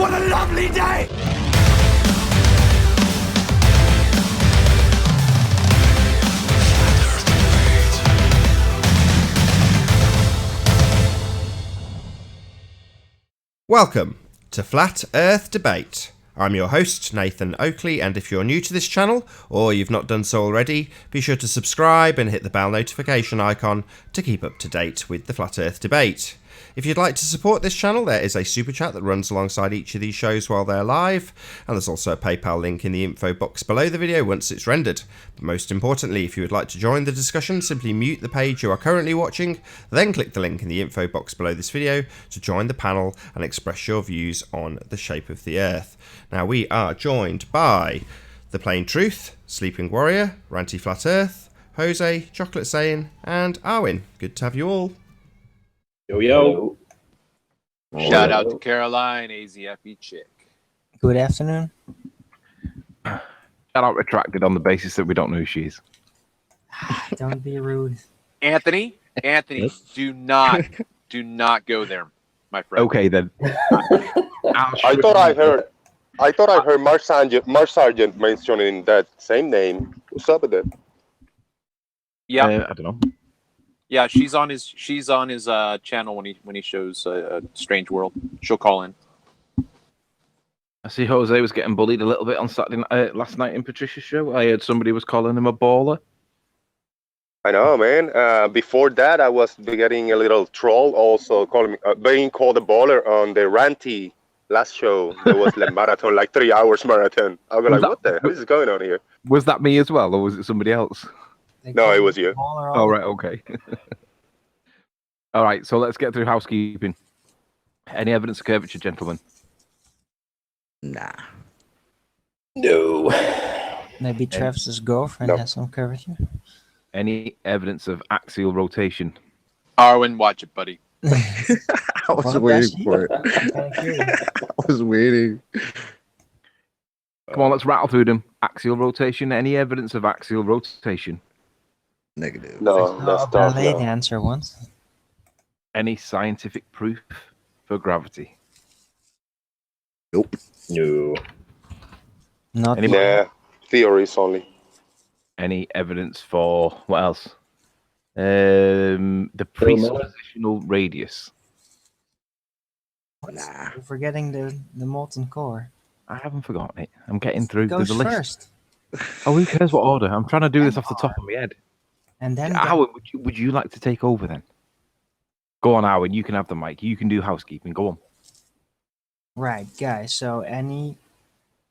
What a lovely day! Welcome to Flat Earth Debate. I'm your host, Nathan Oakley, and if you're new to this channel, or you've not done so already, be sure to subscribe and hit the bell notification icon to keep up to date with the Flat Earth Debate. If you'd like to support this channel, there is a super chat that runs alongside each of these shows while they're live, and there's also a PayPal link in the info box below the video once it's rendered. But most importantly, if you would like to join the discussion, simply mute the page you are currently watching, then click the link in the info box below this video to join the panel and express your views on the shape of the Earth. Now, we are joined by The Plain Truth, Sleeping Warrior, Ranty Flat Earth, Jose, Chocolate Saiyan, and Arwin. Good to have you all. Yo, yo. Shout out to Caroline, AZFE chick. Good afternoon. Shout out retracted on the basis that we don't know who she is. Don't be rude. Anthony, do not go there, my friend. Okay then. I thought I heard Mark Sargent mentioning that same name. What's up with that? Yeah, I don't know. yeah, she's on his channel when he shows Strange World. She'll call in. I see Jose was getting bullied a little bit on Saturday last night in Patricia's show. I heard somebody was calling him a baller. I know, man. Before that, I was getting a little troll, also being called a baller on the Ranty last show. There was like marathon, like 3 hours marathon. I was like, what the hell is going on here? Was that me as well, or was it somebody else? No, it was you. Oh, right, okay. All right, so let's get through housekeeping. Any evidence of curvature, gentlemen? Nah. No. Maybe Travis's girlfriend has some curvature. Any evidence of axial rotation? Arwen, watch it, buddy. I was waiting for it. I was waiting. Come on, let's rattle through them. Axial rotation. Any evidence of axial rotation? Negative. No, that's tough. Ballet No. dancer once. Any scientific proof for gravity? Nope. No. Not Any- Nah, theories only. Any evidence for what else? The presuppositional radius. Nah. You're forgetting the molten core. I haven't forgotten it. I'm getting through. Goes There's a list. first. Oh, who cares what order? I'm trying to do this off the top of my head. And then Howard, would you like to take over then? Go on, Howard. You can have the mic. You can do housekeeping. Go on. right, guys. So any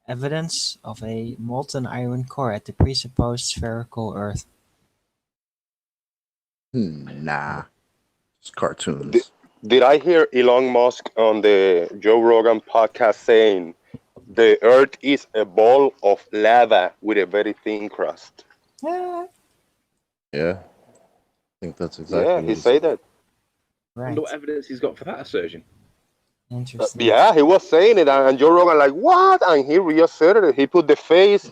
evidence of a molten iron core at the presupposed spherical Earth? Nah. It's cartoons. Did I hear Elon Musk on the Joe Rogan podcast saying the Earth is a ball of lava with a very thin crust? Yeah. Yeah. I think that's exactly Yeah, what he said that. Right. Wonder what evidence he's got for that assertion. Interesting. Yeah, he was saying it, and Joe Rogan like, what? And he reasserted it. He put the face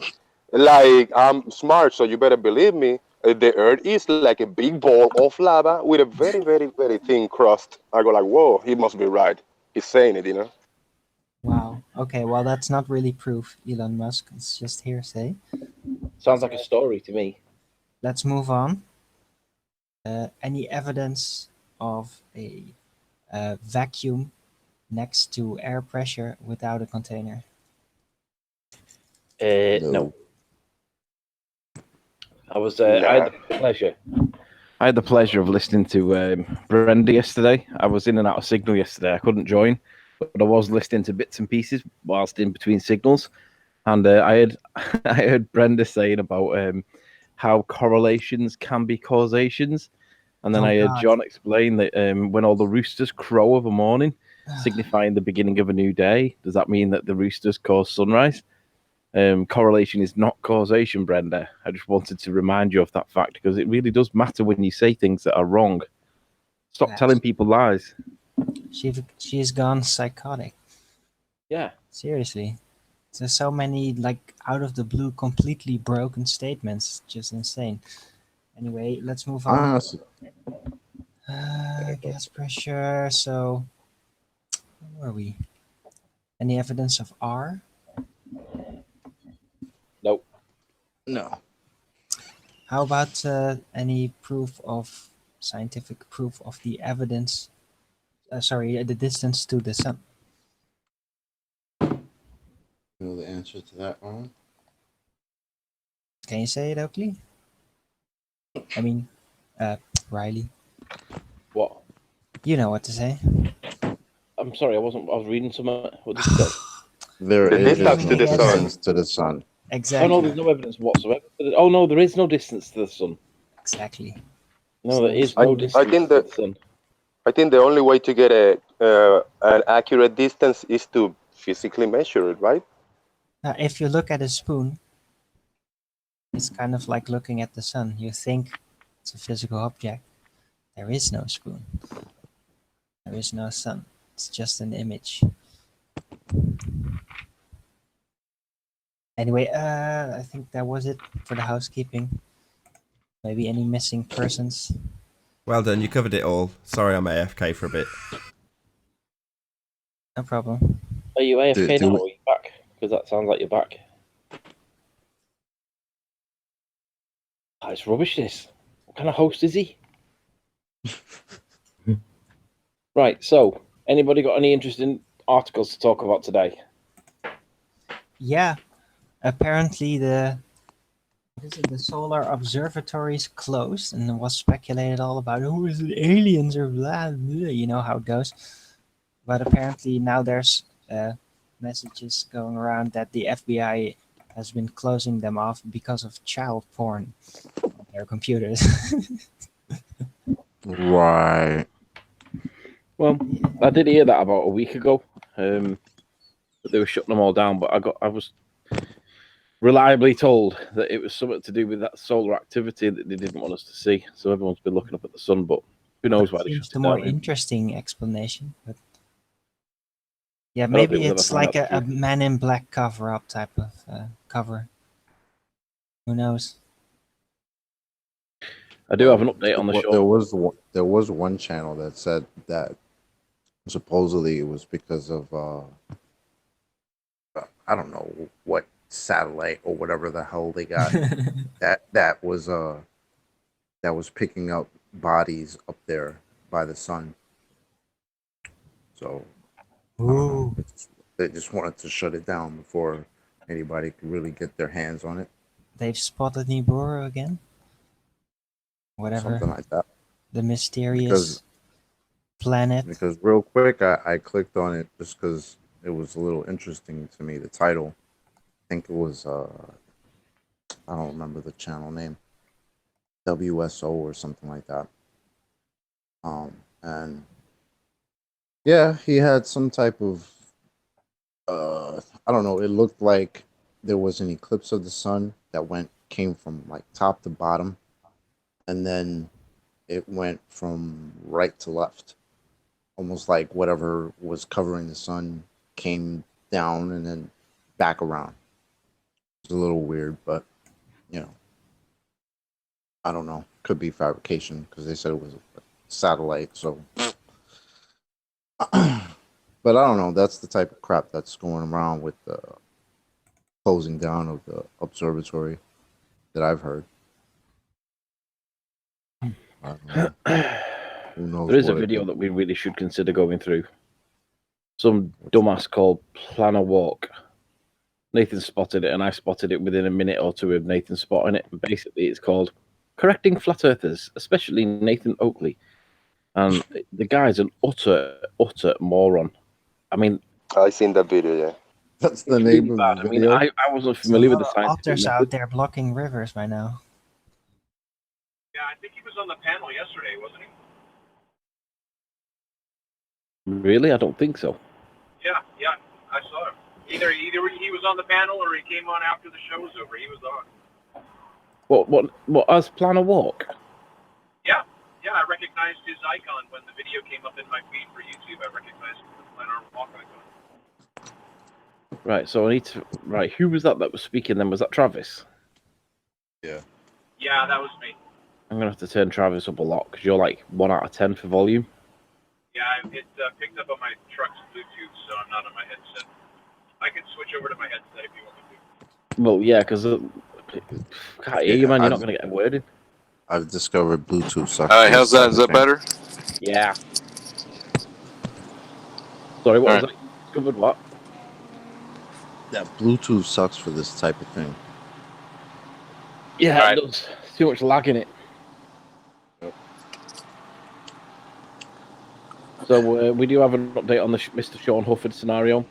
like, I'm smart, so you better believe me. The Earth is like a big ball of lava with a very, very, very thin crust. I go like, whoa, he must be right. He's saying it, you know? Wow. Okay, well, that's not really proof, Elon Musk. It's just hearsay. Sounds like a story to me. Let's move on. Any evidence of a vacuum next to air pressure without a container? No. I had I had the pleasure of listening to Brenda yesterday. I was in and out of signal yesterday. I couldn't join, but I was listening to bits and pieces whilst in between signals. And I heard Brenda saying about how correlations can be causations. And then I heard John explain that when all the roosters crow of a morning, signifying the beginning of a new day, does that mean that the roosters cause sunrise? Correlation is not causation, Brenda. I just wanted to remind you of that fact because it really does matter when you say things that are wrong. Stop telling people lies. She's gone psychotic. Yeah. Seriously. There's so many, like, out of the blue, completely broken statements. Just insane. Anyway, let's move on. Gas pressure. So, where were we? Any evidence of R? Nope. No. How about any proof of scientific proof of the evidence? Sorry, the distance to the sun. You know the answer to that one? Can you say it, Oakley? I mean, Riley. What? You know what to say. I'm sorry, I was reading something. What did you say? There The is distance no to the sun. distance to the sun. Oh Exactly. no, there's no evidence whatsoever. Oh no, there is no distance to the sun. Exactly. No, there is I- no I distance think to that- the sun. I think the only way to get an accurate distance is to physically measure it, right? Now, if you look at a spoon, it's kind of like looking at the sun. You think it's a physical object. There is no spoon. There is no sun. It's just an image. Anyway, I think that was it for the housekeeping. Maybe any missing persons? Well done, you covered it all. Sorry I'm AFK for a bit. No problem. Are you AFK Do now we- or are you back? Because that sounds like you're back. Oh, it's rubbish, this. What kind of host is he? Right, so, anybody got any interesting articles to talk about today? Yeah, apparently the solar observatory is closed, and it was speculated all about who is it, aliens or blah, blah, you know how it goes. But apparently now there's messages going around that the FBI has been closing them off because of child porn on their computers. Right. Well, I did hear that about a week ago. That they were shutting them all down, but I was reliably told that it was something to do with that solar activity that they didn't want us to see. So everyone's been looking up at the sun, but who knows why they Seems shut the it more down. interesting explanation. But yeah, don't think maybe we'll it's ever find like out the a truth. Man in Black cover-up type of cover. Who knows? I do have an update on the show. There was one channel that said that supposedly it was because of I don't know what satellite or whatever the hell they got that was picking up bodies up there by the sun. So I don't know. Ooh, They just wanted to shut it down before anybody could really get their hands on it. they've spotted Nibiru again. Whatever. Something like that. The mysterious planet. Because real quick, I clicked on it just because it was a little interesting to me. The title, I think it was I don't remember the channel name, WSO or something like that. And yeah, he had some type of I don't know. It looked like there was an eclipse of the sun that came from like top to bottom, and then it went from right to left, almost like whatever was covering the sun came down and then back around. It's a little weird, but you know, I don't know. Could be fabrication because they said it was a satellite. So, but I don't know. That's the type of crap that's going around with the closing down of the observatory that I've heard. I don't know. Who knows? There is a what it video is. that we really should consider going through. Some dumbass called Plan a Walk. Nathan spotted it, and I spotted it within a minute or two of Nathan spotting it. And basically, it's called Correcting Flat Earthers, especially Nathan Oakley. And the guy's an utter moron. I mean, I seen that video. Yeah. That's the it's name really of bad. the I mean, video. I wasn't There's a familiar with lot the of scientific otters method. out there blocking rivers by now. Yeah, I think he was on the panel yesterday, wasn't he? Really? I don't think so. Yeah, I saw him. Either he was on the panel or he came on after the show was over. He was on. What as Plan a Walk? Yeah, I recognized his icon when the video came up in my feed for YouTube. I recognized the Planar Walk icon. Right, so I need to... Right, who was that was speaking then? Was that Travis? Yeah, that was me. I'm going to have to turn Travis up a lot, because you're like 1 out of 10 for volume. Yeah, it picked up on my truck's Bluetooth, so I'm not on my headset. I can switch over to my headset if you want me to. Well, yeah, because can't hear you, man. You're not I've, going to get a word in. I've discovered Bluetooth sucks. All right, for how's this that? type Is of that thing. better? Yeah. Sorry, what All was right. that? You discovered what? That Bluetooth sucks for this type of thing. Yeah, All it right. does. Too much lag in it. So we do have an update on the Mr. Sean Hufford scenario.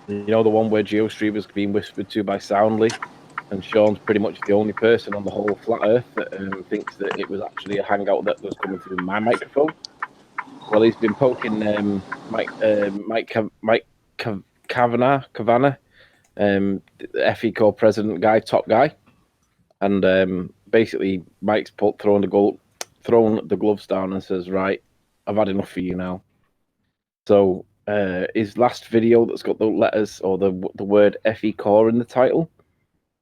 You know, the one where GeoStreamer's being whispered to by Soundly, and Sean's pretty much the only person on the whole flat Earth that thinks that it was actually a hangout that was coming through my microphone. Well, he's been poking Mike Kavanagh, the FE Corps president guy, top guy, and basically Mike's thrown the gloves down and says, "Right, I've had enough for you now." So his last video that's got the letters or the word FE Core in the title.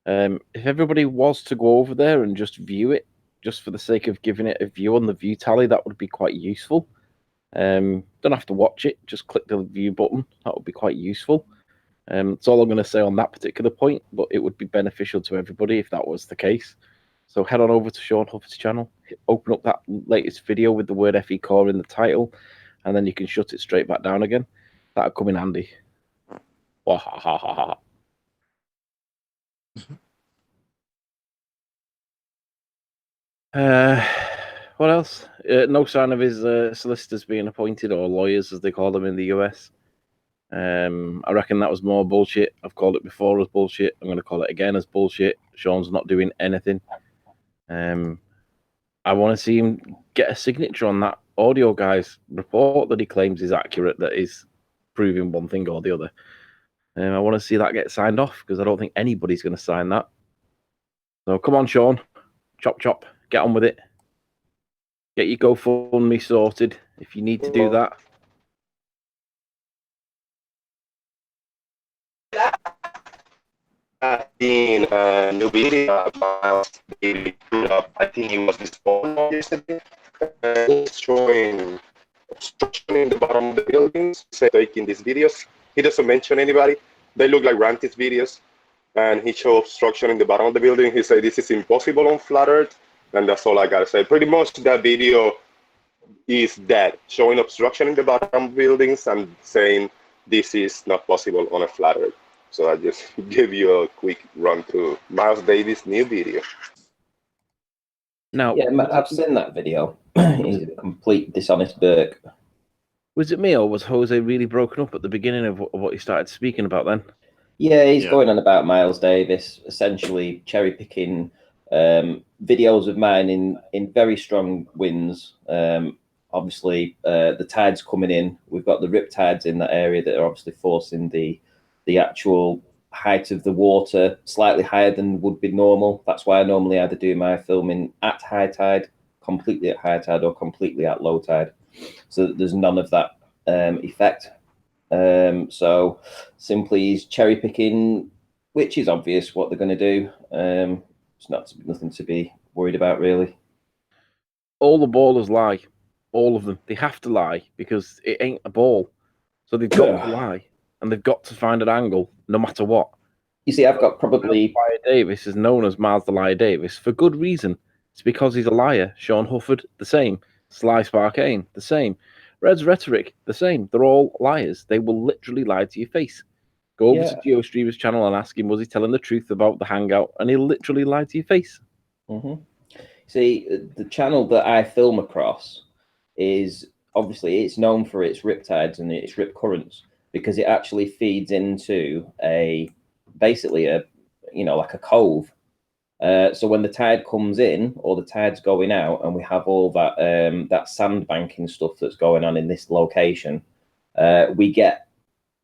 If everybody was to go over there and just view it, just for the sake of giving it a view on the view tally, that would be quite useful. Don't have to watch it; just click the view button. That would be quite useful. That's all I'm going to say on that particular point, but it would be beneficial to everybody if that was the case. So head on over to Sean Hufford's channel, open up that latest video with the word FE Core in the title, and then you can shut it straight back down again. That'll come in handy. Wahahaha. What else? No sign of his solicitors being appointed, or lawyers as they call them in the US. I reckon that was more bullshit. I've called it before as bullshit. I'm going to call it again as bullshit. Sean's not doing anything. I want to see him get a signature on that audio guy's report that he claims is accurate, that is proving one thing or the other. I want to see that get signed off because I don't think anybody's going to sign that. So come on, Sean. Chop, chop. Get on with it. Get your GoFundMe sorted if you need to do that. In a new video about the I think it was this morning yesterday, he's showing obstruction in the bottom of the buildings, taking these videos. He doesn't mention anybody. They look like Rantis videos. And he showed obstruction in the bottom of the building. He said, this is impossible on flat Earth. And that's all I got to say. Pretty much that video is dead, showing obstruction in the bottom buildings and saying this is not possible on a flat Earth. So I just give you a quick run through Miles Davis' new video. Now, Yeah, I've seen that video. He's a complete dishonest Burke. was it me or was Jose really broken up at the beginning of what he started speaking about then? Yeah, he's going on about Miles Davis, essentially cherry picking videos of mine in very strong winds. Obviously, the tides coming in. We've got the rip tides in that area that are obviously forcing the actual height of the water slightly higher than would be normal. That's why I normally either do my filming at high tide, completely at high tide, or completely at low tide, so that there's none of that effect. So simply he's cherry picking, which is obvious what they're going to do. It's nothing to be worried about, really. All the ballers lie. All of them. They have to lie because it ain't a ball. So they've got to lie. And they've got to find an angle no matter what. You see, I've got probably... Liar Davis is known as Miles the Liar Davis for good reason. It's because he's a liar. Sean Hufford, the same. Sly Sparkane, the same. Red's Rhetoric, the same. They're all liars. They will literally lie to your face. Go over to GeoStreamer's channel and ask him, was he telling the truth about the hangout? And he'll literally lie to your face. Mm-hmm. See, the channel that I film across is obviously it's known for its riptides and its rip currents because it actually feeds into basically a like a cove. So when the tide comes in or the tide's going out, and we have all that that sandbanking stuff that's going on in this location, we get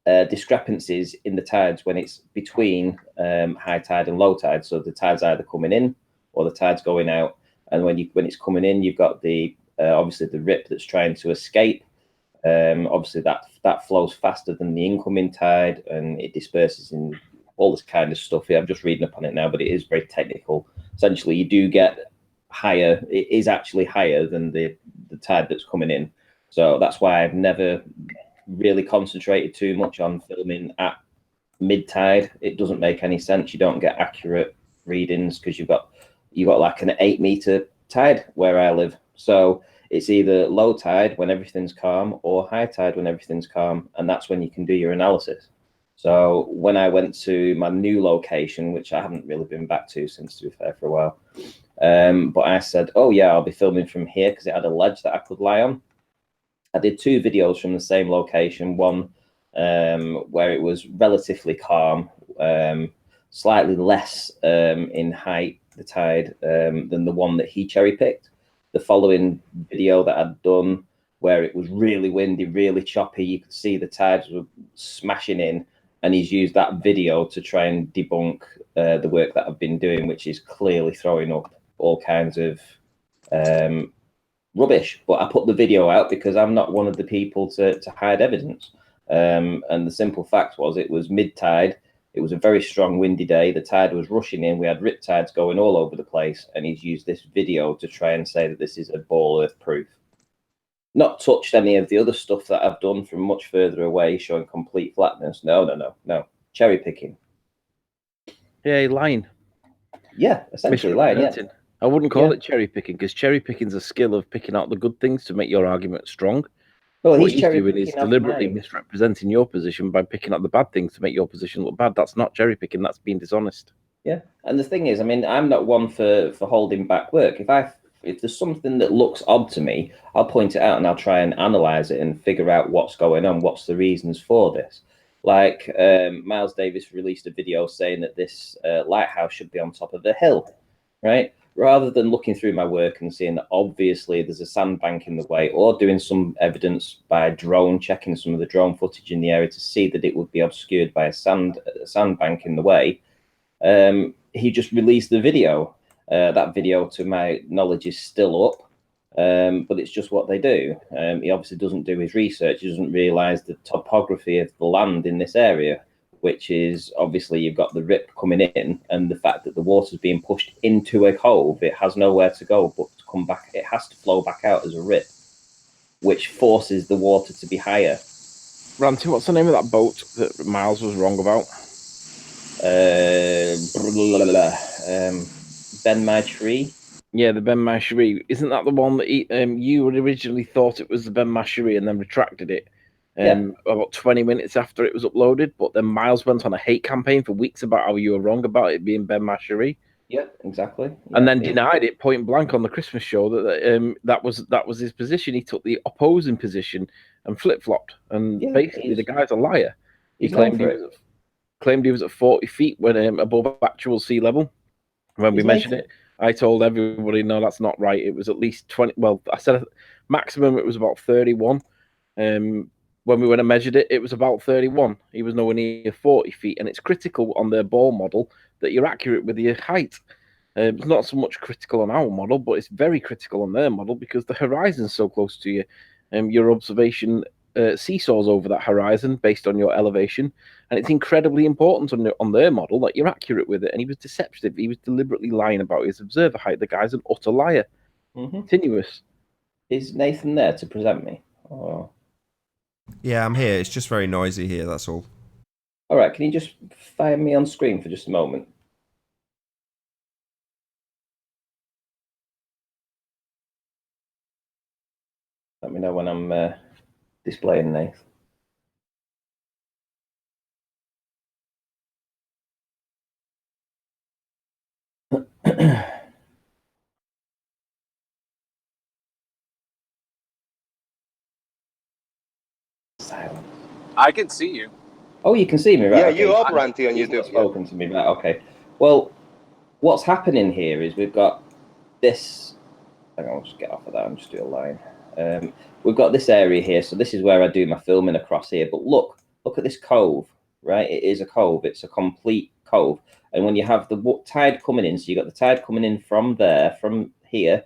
discrepancies in the tides when it's between high tide and low tide. So the tide's either coming in or the tide's going out. And when it's coming in, you've got the obviously the rip that's trying to escape. Obviously that flows faster than the incoming tide, and it disperses in all this kind of stuff. Yeah, I'm just reading up on it now, but it is very technical. Essentially, you do get higher. It is actually higher than the tide that's coming in. So that's why I've never really concentrated too much on filming at mid tide, it doesn't make any sense. You don't get accurate readings because you've got like an 8-meter tide where I live. So it's either low tide when everything's calm or high tide when everything's calm, and that's when you can do your analysis. So when I went to my new location, which I haven't really been back to since, to be fair, for a while, but I said, oh yeah, I'll be filming from here because it had a ledge that I could lie on. I did 2 videos from the same location, one where it was relatively calm, slightly less in height, the tide, than the one that he cherry picked. The following video that I'd done where it was really windy, really choppy, you could see the tides were smashing in, and he's used that video to try and debunk the work that I've been doing, which is clearly throwing up all kinds of rubbish. But I put the video out because I'm not one of the people to hide evidence. And the simple fact was it was mid-tide. It was a very strong windy day. The tide was rushing in. We had rip tides going all over the place. And he's used this video to try and say that this is a ball earth proof. Not touched any of the other stuff that I've done from much further away, showing complete flatness. No. Cherry picking. Yeah, lying. Yeah, essentially lying, yeah. I wouldn't call it cherry picking, because cherry picking is a skill of picking out the good things to make your argument strong. Well, what he's he's doing is cherry-picking off deliberately mine. misrepresenting your position by picking out the bad things to make your position look bad. That's not cherry picking. That's being dishonest. Yeah, and the thing is, I mean, I'm not one for holding back work. If there's something that looks odd to me, I'll point it out and I'll try and analyze it and figure out what's going on, what's the reasons for this. Like Miles Davis released a video saying that this lighthouse should be on top of a hill, right? Rather than looking through my work and seeing that obviously there's a sandbank in the way, or doing some evidence by drone, checking some of the drone footage in the area to see that it would be obscured by a sandbank in the way, he just released the video. That video, to my knowledge, is still up, but it's just what they do. He obviously doesn't do his research. He doesn't realise the topography of the land in this area, which is obviously you've got the rip coming in, and the fact that the water's being pushed into a cove. It has nowhere to go but to come back. It has to flow back out as a rip, which forces the water to be higher. Ranty, what's the name of that boat that Miles was wrong about? Ben My Tree. Yeah, the Ben Macherie. Isn't that the one that you originally thought it was the Ben Macherie and then retracted it about 20 minutes after it was uploaded? But then Miles went on a hate campaign for weeks about how you were wrong about it being Ben Macherie. Yeah, exactly. Yeah, and then denied it point blank on the Christmas show that was his position. He took the opposing position and flip-flopped. And basically, the guy's a liar. He claimed he was at 40 feet when above actual sea level. When we measured it, I told everybody, no, that's not right. It was at least 20. Well, I said maximum it was about 31. When we went and measured it, it was about 31. He was nowhere near 40 feet. And it's critical on their ball model that you're accurate with your height. It's not so much critical on our model, but it's very critical on their model because the horizon's so close to you. Your observation seesaws over that horizon based on your elevation, and it's incredibly important on their model that you're accurate with it. And he was deceptive. He was deliberately lying about his observer height. The guy's an utter liar. Continuous. Is Nathan there to present me? Oh. Yeah, I'm here. It's just very noisy here, that's all. All right, can you just fire me on screen for just a moment? Let me know when I'm displaying Nathan. Silence. I can see you. Oh, you can see me, right? Yeah, okay. you up, Ranty, on He's YouTube. not spoken to me, right? Okay. Well, what's happening here is we've got this. Hang on, I'll just get off of that and just do a line. We've got this area here, so this is where I do my filming across here. But look at this cove, right? It is a cove. It's a complete cove. And when you have the tide coming in, so you got the tide coming in from there, from here,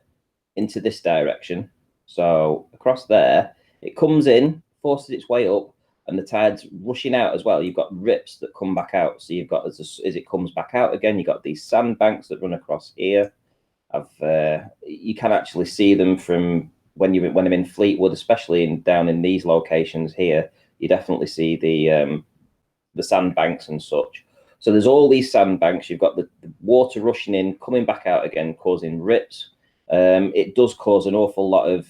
into this direction. So across there, it comes in, forces its way up, and the tide's rushing out as well. You've got rips that come back out. So you've got, as it comes back out again, you've got these sandbanks that run across here. You can actually see them from when I'm in Fleetwood, especially down in these locations here. You definitely see the the sandbanks and such. So there's all these sandbanks. You've got the water rushing in, coming back out again, causing rips. It does cause an awful lot of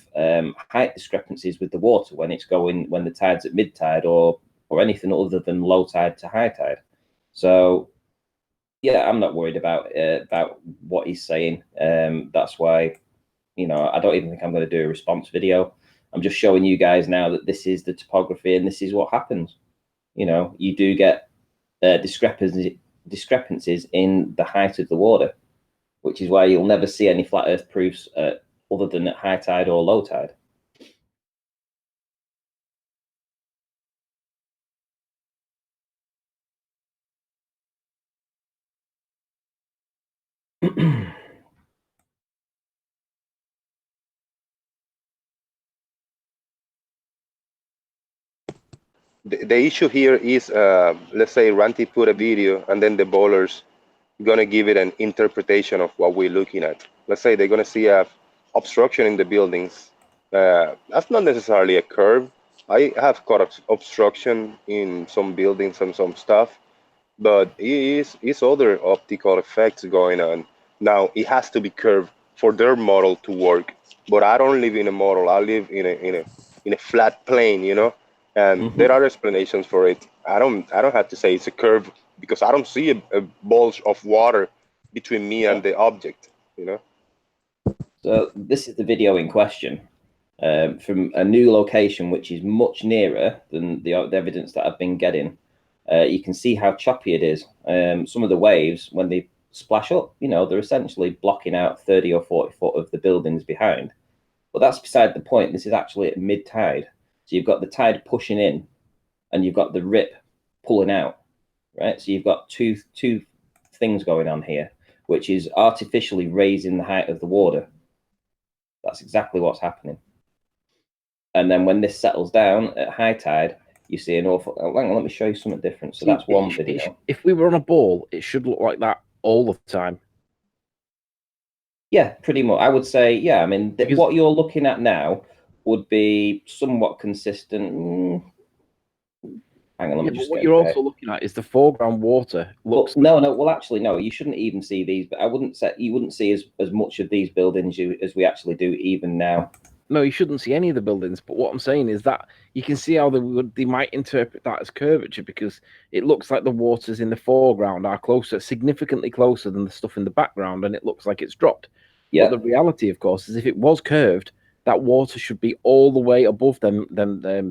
height discrepancies with the water when the tide's at mid tide or anything other than low tide to high tide. So yeah, I'm not worried about what he's saying. That's why, I don't even think I'm going to do a response video. I'm just showing you guys now that this is the topography and this is what happens. You do get discrepancies in the height of the water, which is why you'll never see any flat Earth proofs other than at high tide or low tide. The issue here is, let's say Ranty put a video and then the bowlers gonna give it an interpretation of what we're looking at. Let's say they're gonna see a obstruction in the buildings. That's not necessarily a curve. I have caught obstruction in some buildings and some stuff, but it's other optical effects going on. Now it has to be curved for their model to work. But I don't live in a model. I live in a flat plane, and there are explanations for it. I don't have to say it's a curve because I don't see a bulge of water between me and the object. So this is the video in question from a new location, which is much nearer than the evidence that I've been getting. You can see how choppy it is. Some of the waves, when they splash up, they're essentially blocking out 30 or 40 foot of the buildings behind. But that's beside the point. This is actually at mid tide. So you've got the tide pushing in and you've got the rip pulling out, right? So you've got two things going on here, which is artificially raising the height of the water. That's exactly what's happening. And then when this settles down at high tide, you see an awful. Hang on, let me show you something different. So that's one video. If we were on a ball, it should look like that all the time. Yeah, pretty much. I would say, yeah. I mean, what you're looking at now would be somewhat consistent. Hang on, let me just. What you're also looking at is the foreground water. No. Well, actually, no. You shouldn't even see these. But you wouldn't see as much of these buildings as we actually do even now. No, you shouldn't see any of the buildings. But what I'm saying is that you can see how they might interpret that as curvature because it looks like the waters in the foreground are significantly closer than the stuff in the background, and it looks like it's dropped. Yeah. But the reality, of course, is if it was curved, that water should be all the way above them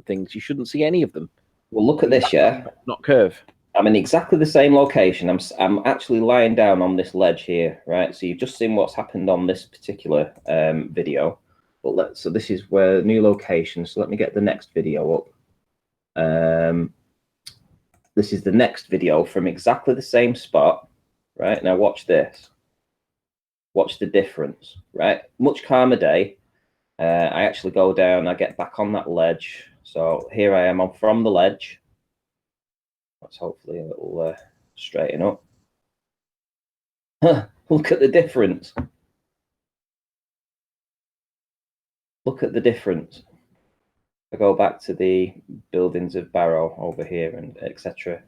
things. You shouldn't see any of them. Well, look at this, yeah. Not curve. I'm in exactly the same location. I'm actually lying down on this ledge here, right? So you've just seen what's happened on this particular video. But so this is where new location. So let me get the next video up. This is the next video from exactly the same spot, right? Now watch this. Watch the difference, right? Much calmer day. I actually go down. I get back on that ledge. So here I am from the ledge. That's hopefully a little straighten up. Look at the difference. Look at the difference. I go back to the buildings of Barrow over here and etc.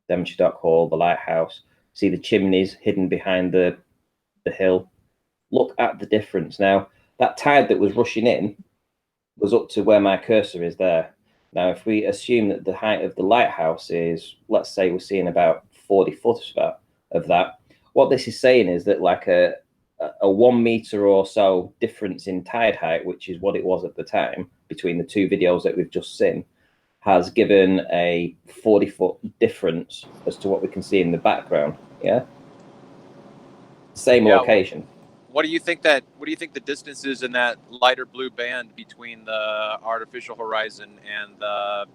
Devonshire Dock Hall, the lighthouse. See the chimneys hidden behind the hill. Look at the difference. Now, that tide that was rushing in was up to where my cursor is there. Now, if we assume that the height of the lighthouse is, let's say we're seeing about 40 foot of that, what this is saying is that like a 1 meter or so difference in tide height, which is what it was at the time between the two videos that we've just seen, has given a 40-foot difference as to what we can see in the background. Yeah, same location. What do you think the distance is in that lighter blue band between the artificial horizon and the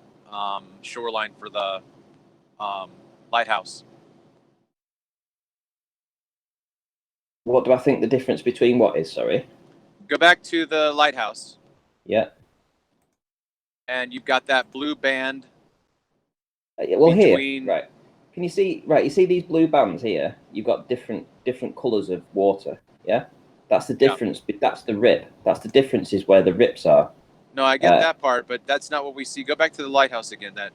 shoreline for the lighthouse? What do I think the difference between what is? Sorry. Go back to the lighthouse. Yeah. And you've got that blue band. Well, here, right? Can you see? Right, you see these blue bands here? You've got different colours of water. Yeah, that's the difference. Yeah. That's the rip. That's the difference is where the rips are. No, I get that part, but that's not what we see. Go back to the lighthouse again. That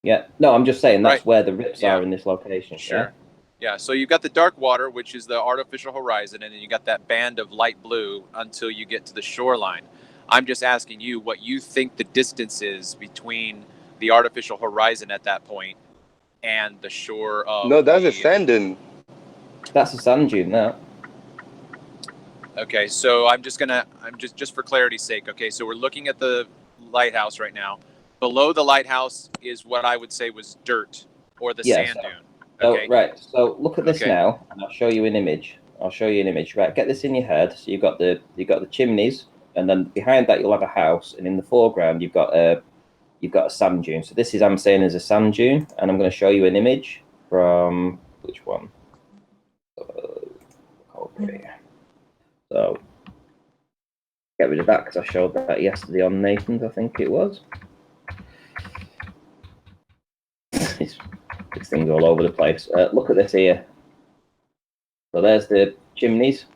Yeah. No, I'm just saying that's Right. where the rips Yeah. are in this location. Sure. Yeah. So you've got the dark water, which is the artificial horizon, and then you got that band of light blue until you get to the shoreline. I'm just asking you what you think the distance is between the artificial horizon at that point and the shore of No, that's a the. sand dune. That's a sand dune now. Okay, so I'm just for clarity's sake. Okay, so we're looking at the lighthouse right now. Below the lighthouse is what I would say was dirt or the Yes. sand dune. So Okay. right. So look at this Okay. now, and I'll show you an image. Right. Get this in your head. So you've got the chimneys, and then behind that you'll have a house, and in the foreground you've got a sand dune. So this is I'm saying is a sand dune, and I'm going to show you an image from which one? Okay. So get rid of that because I showed that yesterday on Nathan's. I think it was. This thing's all over the place. Look at this here. So there's the chimneys.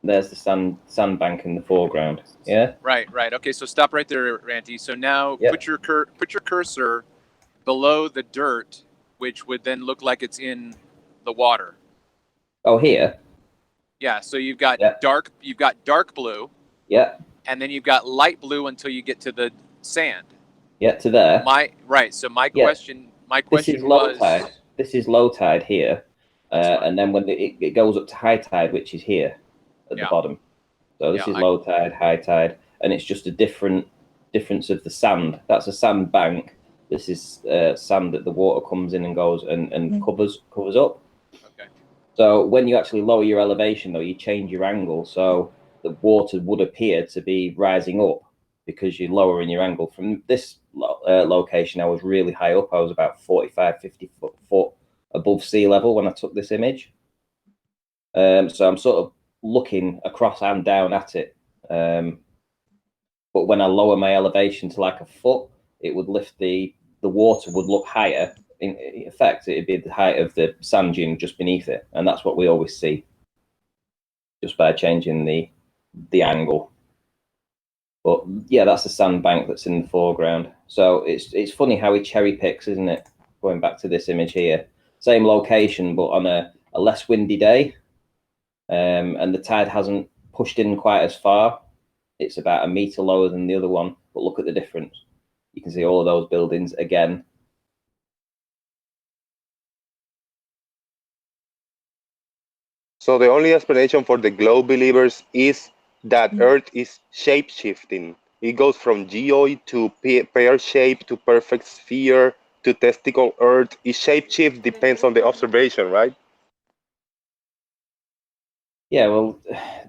There's the sandbank in the foreground. Yeah. Right. Okay, so stop right there, Ranty. So now Yep. put your cursor below the dirt, which would then look like it's in the water. Oh, here. Yeah. So you've got Yep. dark blue. Yeah. And then you've got light blue until you get to the sand. Yeah, to there. So my question This is low was tide. This is low tide here, and then when it goes up to high tide, which is here at the bottom. So this is low tide, high tide, and it's just a difference of the sand. That's a sand bank. This is sand that the water comes in and goes and covers up. Okay. So when you actually lower your elevation, though, you change your angle. So the water would appear to be rising up because you're lowering your angle. From this location, I was really high up. I was about 45, 50 foot above sea level when I took this image. So I'm sort of looking across and down at it. But when I lower my elevation to like a foot, it would lift the water would look higher. In effect, it'd be the height of the sand dune just beneath it, and that's what we always see, just by changing the angle. But yeah, that's the sandbank that's in the foreground. So it's funny how he cherry picks, isn't it? Going back to this image here, same location, but on a less windy day, and the tide hasn't pushed in quite as far. It's about a meter lower than the other one, but look at the difference. You can see all of those buildings again. So the only explanation for the globe believers is that Earth is shape shifting. It goes from geoid to pear shape to perfect sphere to testicle Earth. It shape shift depends on the observation, right? Yeah, well,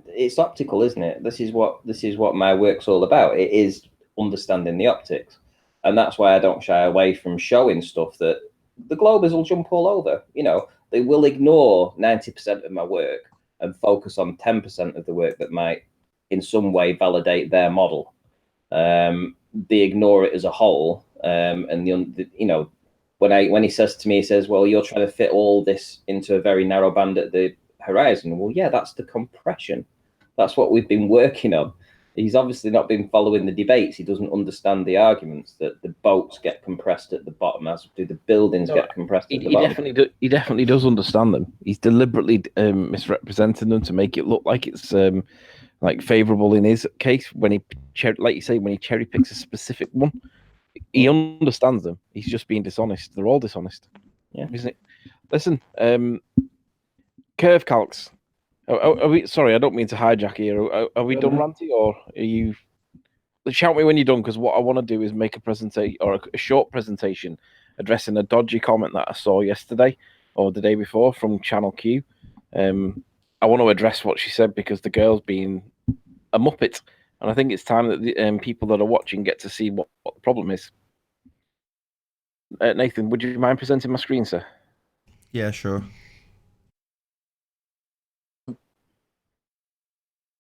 it's optical, isn't it? This is what my work's all about. It is understanding the optics, and that's why I don't shy away from showing stuff that the Globers will jump all over. You know, they will ignore 90% of my work and focus on 10% of the work that might, in some way, validate their model. They ignore it as a whole, and you know, when he says to me, he says, "Well, you're trying to fit all this into a very narrow band at the horizon." Well, yeah, that's the compression. That's what we've been working on. He's obviously not been following the debates. He doesn't understand the arguments that the boats get compressed at the bottom, as do the buildings get compressed at the bottom. He definitely does understand them. He's deliberately misrepresenting them to make it look like it's like favourable in his case. When he, like you say, when he cherry picks a specific one, he understands them. He's just being dishonest. They're all dishonest. Yeah, isn't it? Listen, curve calcs. Are we? Sorry, I don't mean to hijack here. Are we done, Ranty, or are you? Shout me when you're done, because what I want to do is make a presentation or a short presentation addressing a dodgy comment that I saw yesterday or the day before from Channel Q. I want to address what she said because the girl's being a muppet, and I think it's time that the people that are watching get to see what the problem is. Nathan, would you mind presenting my screen, sir? Yeah, sure.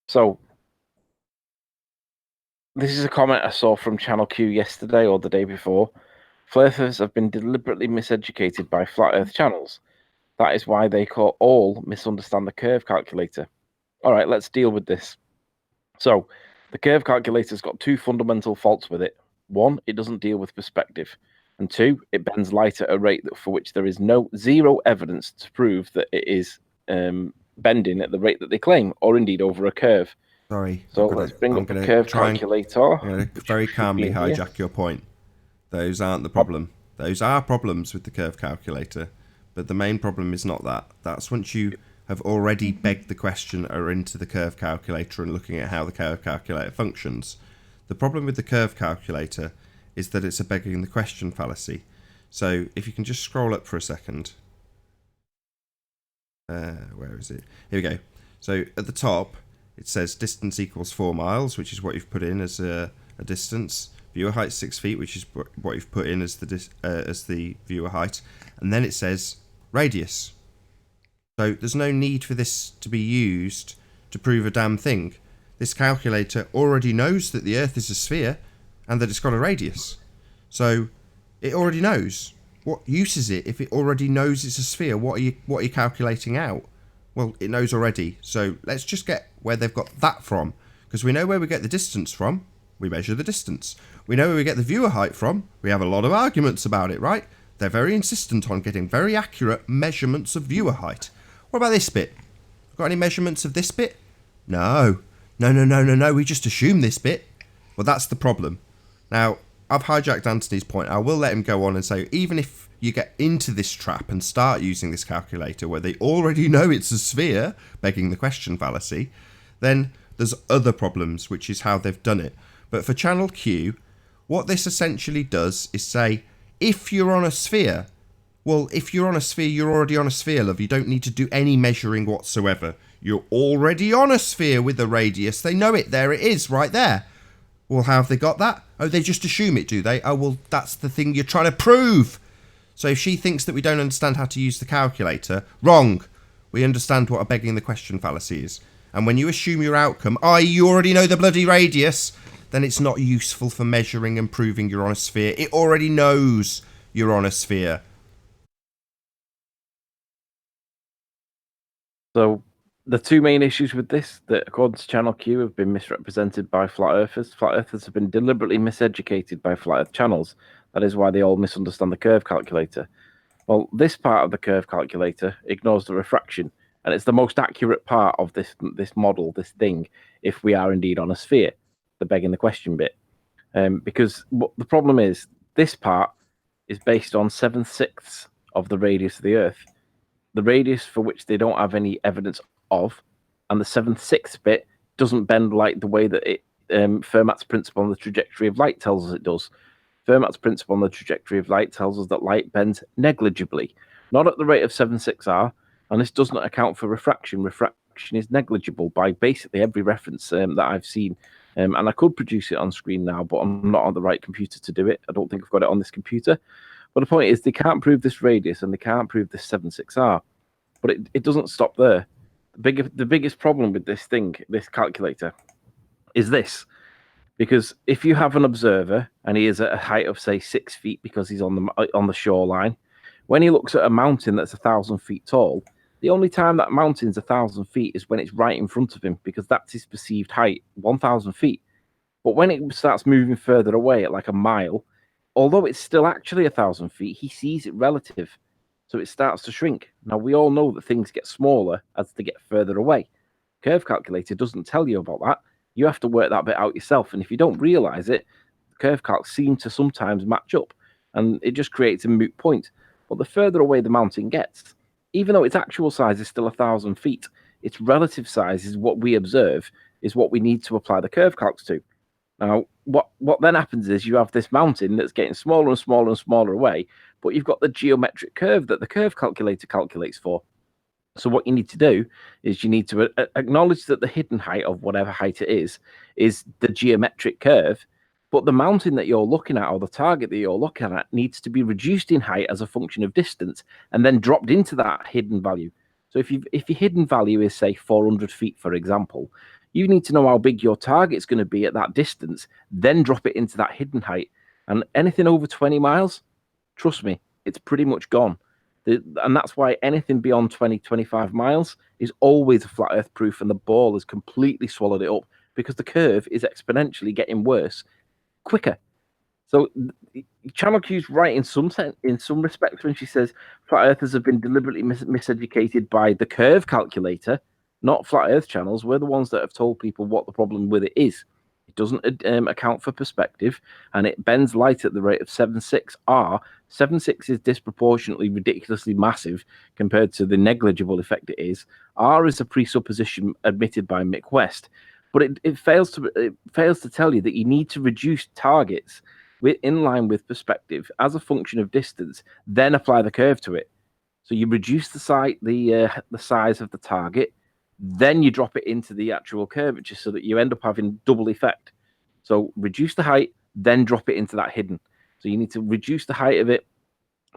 So, this is a comment I saw from Channel Q yesterday or the day before. Flat Earthers have been deliberately miseducated by flat Earth channels. That is why they all misunderstand the curve calculator. All right, let's deal with this. So, the curve calculator's got two fundamental faults with it. One, it doesn't deal with perspective. And 2, it bends light at a rate for which there is zero evidence to prove that it is bending at the rate that they claim, or indeed over a curve. Sorry. So let's bring up the curve calculator. I'm going to very calmly hijack your point. Those aren't the problem. Those are problems with the curve calculator, but the main problem is not that. That's once you have already begged the question or into the curve calculator and looking at how the curve calculator functions. The problem with the curve calculator is that it's a begging the question fallacy. So if you can just scroll up for a second. Where is it? Here we go. So at the top, it says distance equals 4 miles, which is what you've put in as a distance. Viewer height 6 feet, which is what you've put in as the viewer height. And then it says radius. So there's no need for this to be used to prove a damn thing. This calculator already knows that the Earth is a sphere and that it's got a radius. So it already knows. What use is it if it already knows it's a sphere? What are you calculating out? Well, it knows already. So let's just get where they've got that from. Because we know where we get the distance from. We measure the distance. We know where we get the viewer height from. We have a lot of arguments about it, right? They're very insistent on getting very accurate measurements of viewer height. What about this bit? Got any measurements of this bit? No. No. We just assume this bit. Well, that's the problem. Now, I've hijacked Anthony's point. I will let him go on and say, even if you get into this trap and start using this calculator where they already know it's a sphere, begging the question fallacy, then there's other problems, which is how they've done it. But for Channel Q, what this essentially does is say, if you're on a sphere, well, if you're on a sphere, you're already on a sphere, love. You don't need to do any measuring whatsoever. You're already on a sphere with a radius. They know it. There it is, right there. Well, how have they got that? Oh, they just assume it, do they? Oh, well, that's the thing you're trying to prove. So if she thinks that we don't understand how to use the calculator, wrong. We understand what a begging the question fallacy is. And when you assume your outcome, i.e. you already know the bloody radius, then it's not useful for measuring and proving you're on a sphere. It already knows you're on a sphere. So the two main issues with this, that according to Channel Q, have been misrepresented by flat earthers. Flat earthers have been deliberately miseducated by flat earth channels. That is why they all misunderstand the curve calculator. Well, this part of the curve calculator ignores the refraction, and it's the most accurate part of this model, this thing, if we are indeed on a sphere, the begging the question bit. Because what the problem is, this part is based on 7/6 of the radius of the Earth. The radius for which they don't have any evidence of, and the 7/6 bit doesn't bend light the way that it Fermat's principle on the trajectory of light tells us it does. Fermat's principle on the trajectory of light tells us that light bends negligibly, not at the rate of 7/6r, and this does not account for refraction. Refraction is negligible by basically every reference that I've seen. And I could produce it on screen now, but I'm not on the right computer to do it. I don't think I've got it on this computer. But the point is, they can't prove this radius and they can't prove this 7/6r. But it doesn't stop there. The biggest problem with this thing, this calculator, is this. Because if you have an observer and he is at a height of, say, 6 feet because he's on the shoreline, when he looks at a mountain that's 1,000 feet tall, the only time that mountain's 1,000 feet is when it's right in front of him, because that's his perceived height, 1,000 feet. But when it starts moving further away at like a mile, although it's still actually 1,000 feet, he sees it relative. So it starts to shrink. Now, we all know that things get smaller as they get further away. Curve calculator doesn't tell you about that. You have to work that bit out yourself. And if you don't realize it, curve calcs seem to sometimes match up, and it just creates a moot point. But the further away the mountain gets, even though its actual size is still 1,000 feet, its relative size is what we observe, is what we need to apply the curve calcs to. Now, what then happens is you have this mountain that's getting smaller and smaller and smaller away, but you've got the geometric curve that the curve calculator calculates for. So what you need to do is you need to acknowledge that the hidden height of whatever height it is the geometric curve, but the mountain that you're looking at or the target that you're looking at needs to be reduced in height as a function of distance and then dropped into that hidden value. So if your hidden value is, say, 400 feet, for example, you need to know how big your target's going to be at that distance, then drop it into that hidden height. And anything over 20 miles, trust me, it's pretty much gone. And that's why anything beyond 20, 25 miles is always a flat earth proof, and the ball has completely swallowed it up because the curve is exponentially getting worse quicker. So Channel Q's right in some respects when she says flat earthers have been deliberately miseducated by the curve calculator, not flat earth channels. We're the ones that have told people what the problem with it is. It doesn't account for perspective, and it bends light at the rate of 7.6 R. 7.6 is disproportionately ridiculously massive compared to the negligible effect it is. R is a presupposition admitted by Mick West, but it fails to tell you that you need to reduce targets in line with perspective as a function of distance, then apply the curve to it. So you reduce the size of the target, then you drop it into the actual curvature so that you end up having double effect. So reduce the height, then drop it into that hidden. So you need to reduce the height of it,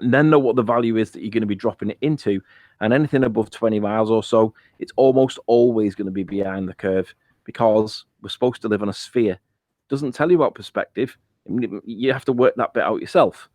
and then know what the value is that you're going to be dropping it into. And anything above 20 miles or so, it's almost always going to be behind the curve because we're supposed to live on a sphere. It doesn't tell you about perspective. You have to work that bit out yourself.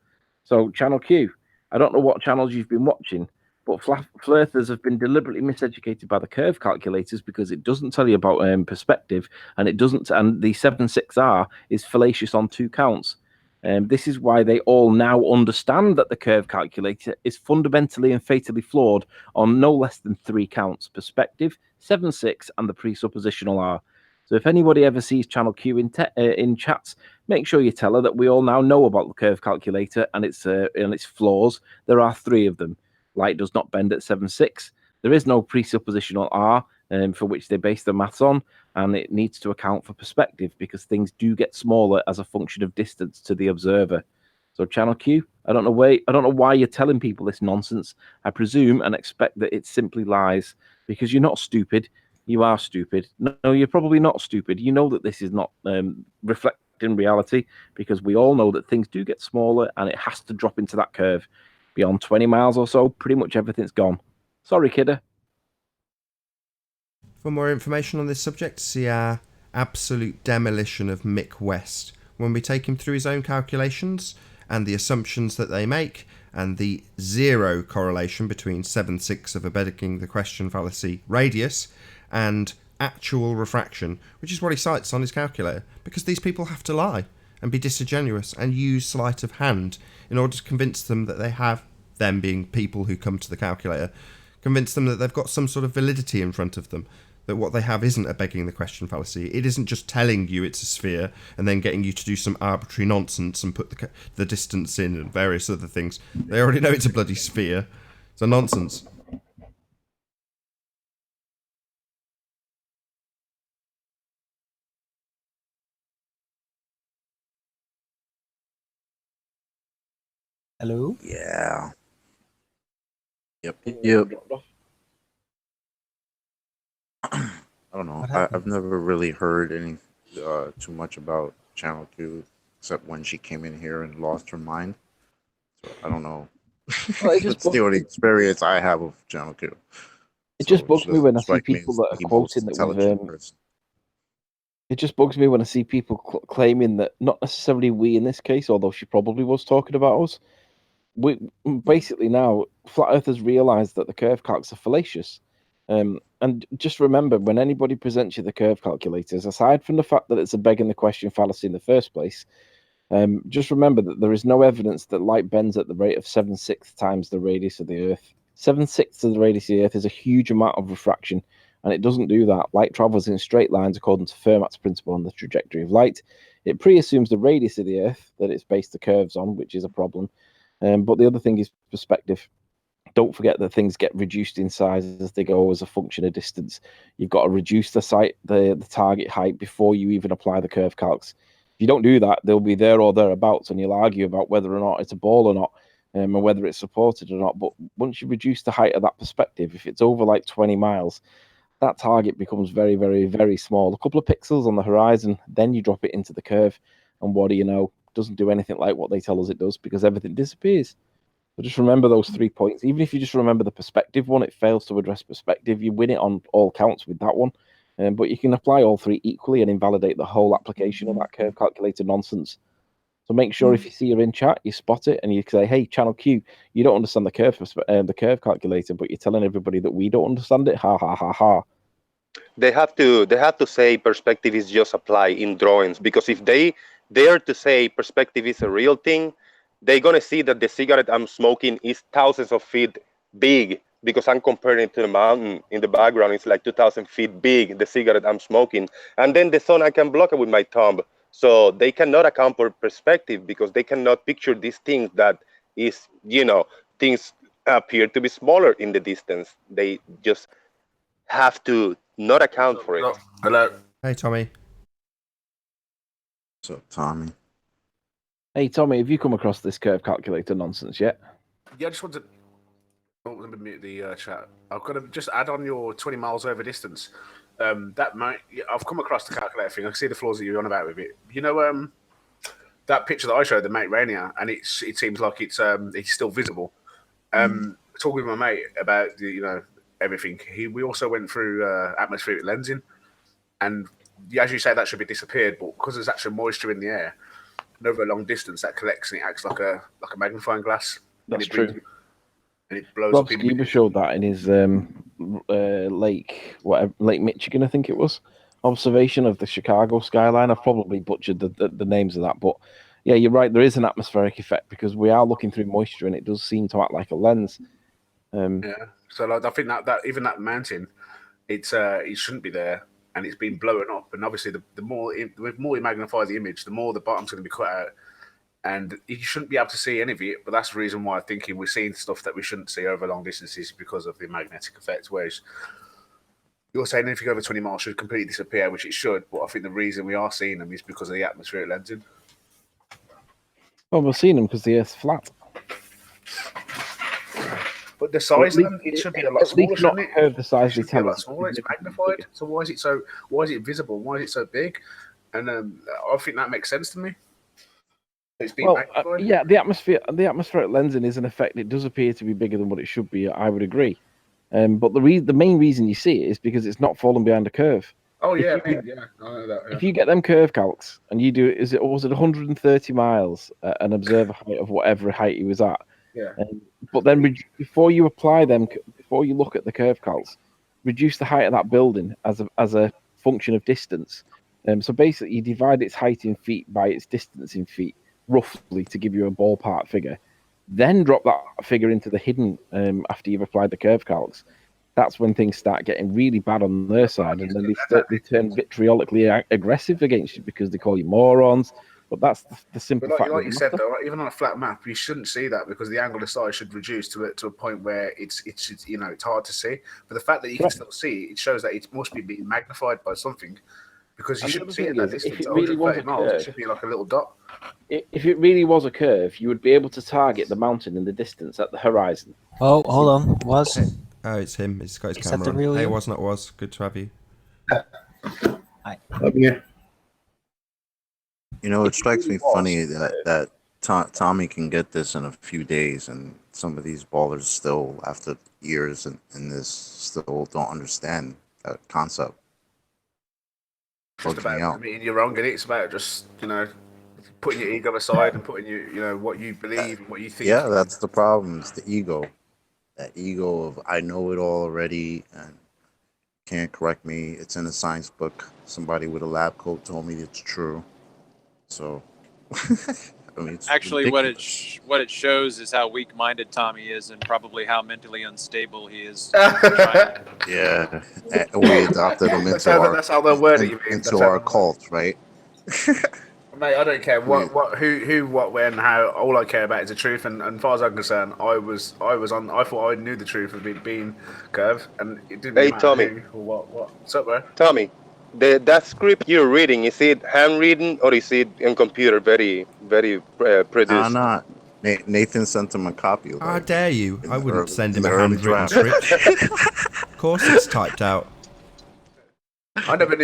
So Channel Q, I don't know what channels you've been watching, but flirters have been deliberately miseducated by the curve calculators because it doesn't tell you about perspective, and it doesn't. And the 7.6R is fallacious on 2 counts. This is why they all now understand that the curve calculator is fundamentally and fatally flawed on no less than 3 counts: perspective, 7.6, and the presuppositional R. So if anybody ever sees Channel Q in chats, make sure you tell her that we all now know about the curve calculator and its flaws. There are 3 of them. Light does not bend at 7.6. There is no presuppositional R for which they base their maths on, and it needs to account for perspective because things do get smaller as a function of distance to the observer. So Channel Q, I don't know why you're telling people this nonsense. I presume and expect that it simply lies because you're not stupid. You are stupid. No, you're probably not stupid. You know that this is not reflecting reality because we all know that things do get smaller and it has to drop into that curve. Beyond 20 miles or so, pretty much everything's gone. Sorry, kidder. For more information on this subject, see our absolute demolition of Mick West when we take him through his own calculations and the assumptions that they make and the zero correlation between 7.6 of a begging the question fallacy radius and actual refraction, which is what he cites on his calculator, because these people have to lie and be disingenuous and use sleight of hand in order to convince them that they have, them being people who come to the calculator, convince them that they've got some sort of validity in front of them, that what they have isn't a begging the question fallacy. It isn't just telling you it's a sphere and then getting you to do some arbitrary nonsense and put the distance in and various other things. They already know it's a bloody sphere. It's a nonsense. Hello? Yeah. Yep. I don't know. What happened? I've never really heard any too much about Channel Q except when she came in here and lost her mind. So I don't know. Well, it just That's the only experience I have of Channel Q. It just bugs she me when doesn't I see strike me people as that are the most quoting that with intelligent person. it just bugs me when I see people claiming that not necessarily we in this case, although she probably was talking about us. We basically now flat earthers realize that the curve calcs are fallacious. And just remember, when anybody presents you the curve calculators, aside from the fact that it's a begging the question fallacy in the first place, just remember that there is no evidence that light bends at the rate of 7/6 times the radius of the Earth. 7/6 of the radius of the Earth is a huge amount of refraction, and it doesn't do that. Light travels in straight lines according to Fermat's principle on the trajectory of light. It pre-assumes the radius of the Earth that it's based the curves on, which is a problem. But the other thing is perspective. Don't forget that things get reduced in size as they go as a function of distance. You've got to reduce the target height before you even apply the curve calcs. If you don't do that, they'll be there or thereabouts, and you'll argue about whether or not it's a ball or not, and whether it's supported or not. But once you reduce the height of that perspective, if it's over like 20 miles, that target becomes very, very, very small. A couple of pixels on the horizon, then you drop it into the curve, and what do you know? It doesn't do anything like what they tell us it does because everything disappears. So just remember those 3 points. Even if you just remember the perspective one, it fails to address perspective. You win it on all counts with that one. But you can apply all 3 equally and invalidate the whole application of that curve calculator nonsense. So make sure if you see her in chat, you spot it and you say, "Hey, Channel Q, you don't understand the curve calculator, but you're telling everybody that we don't understand it." Ha ha ha ha. They have to say perspective is just apply in drawings, because if they dare to say perspective is a real thing, they're gonna see that the cigarette I'm smoking is thousands of feet big because I'm comparing it to the mountain in the background. It's like 2,000 feet big, the cigarette I'm smoking, and then the sun I can block it with my thumb. So they cannot account for perspective because they cannot picture these things that is, things appear to be smaller in the distance. They just have to not account for it. Hello. Hey, Tommy. So Tommy. Hey, Tommy, have you come across this curve calculator nonsense yet? Yeah, I just wanted. Oh, let me mute the chat. I've got to just add on your 20 miles over distance. That might. Yeah, I've come across the calculator thing. I can see the flaws that you're on about with it. That picture that I showed, the mate Rainier, and it seems like it's still visible. Talking with my mate about everything. We also went through atmospheric lensing, and as you say, that should be disappeared. But because there's actually moisture in the air, and over a long distance, that collects and it acts like a magnifying glass. That's true. And it blows Rob up in Skiba showed that in his Lake Michigan, I think it was, observation of the Chicago skyline. I've probably butchered the names of that, but yeah, you're right. There is an atmospheric effect because we are looking through moisture, and it does seem to act like a lens. Yeah. So I think that even that mountain, it shouldn't be there, and it's been blown up. And obviously, the more you magnify the image, the more the bottom's going to be cut out, and you shouldn't be able to see any of it. But that's the reason why I'm thinking we're seeing stuff that we shouldn't see over long distances because of the magnetic effect. Whereas you're saying anything over 20 miles should completely disappear, which it should. But I think the reason we are seeing them is because of the atmospheric lensing. Well, we're seeing them because the Earth's flat. But the size of them, it should be a lot smaller, shouldn't it? Curve the size It they should be a tell lot us. smaller. It's magnified. So why is it visible? Why is it so big? And I think that makes sense to me. It's being magnified. Yeah, the atmospheric lensing is an effect. It does appear to be bigger than what it should be. I would agree. But the main reason you see it is because it's not falling behind a curve. Oh yeah, I know that. Yeah. If you get them curve calcs and you do it, was it 130 miles at an observer height of whatever height he was at? Yeah. But then before you apply them, before you look at the curve calcs, reduce the height of that building as a function of distance. So basically, you divide its height in feet by its distance in feet, roughly, to give you a ballpark figure. Then drop that figure into the hidden after you've applied the curve calcs. That's when things start getting really bad on their side, and then they turn vitriolically aggressive against you because they call you morons. But that's the simple fact. Like you said, though, even on a flat map, you shouldn't see that because the angle of size should reduce to a point where it's hard to see. But the fact that you can still see it shows that it must be being magnified by something, because you shouldn't see it that distance. If it really was a miles, curve, it should be like a little dot. If it really was a curve, you would be able to target the mountain in the distance at the horizon. Oh, hold on. Was Oh, it's him. He's got his Is that camera the on. real Hey, you? was not was. Good to have you. Yeah. It strikes me funny that Tommy can get this in a few days, and some of these ballers still, after years in this, still don't understand that concept. Just Bugs me about out. admitting you're wrong, and it's about just putting your ego aside and putting what you believe and what you think. Yeah, that's the problem. It's the ego. That ego of I know it all already and can't correct me. It's in a science book. Somebody with a lab coat told me it's true. So, I mean, it's Actually, ridiculous. what it shows is how weak-minded Tommy is, and probably how mentally unstable he is. Yeah, we adopted him That's into how they'll word it. You mean? into our cult, right? Mate, I don't care who, what, when, how. All I care about is the truth. And as far as I'm concerned, I thought I knew the truth of it being curved, and it didn't Hey, matter Tommy. who or what. What's up, bro? Tommy, that script you're reading, is it handwritten or is it in computer very, very produced? Not. Nathan sent him a copy. Of How dare you? I wouldn't send him a early handwritten draft. script. Of course it's typed out. I never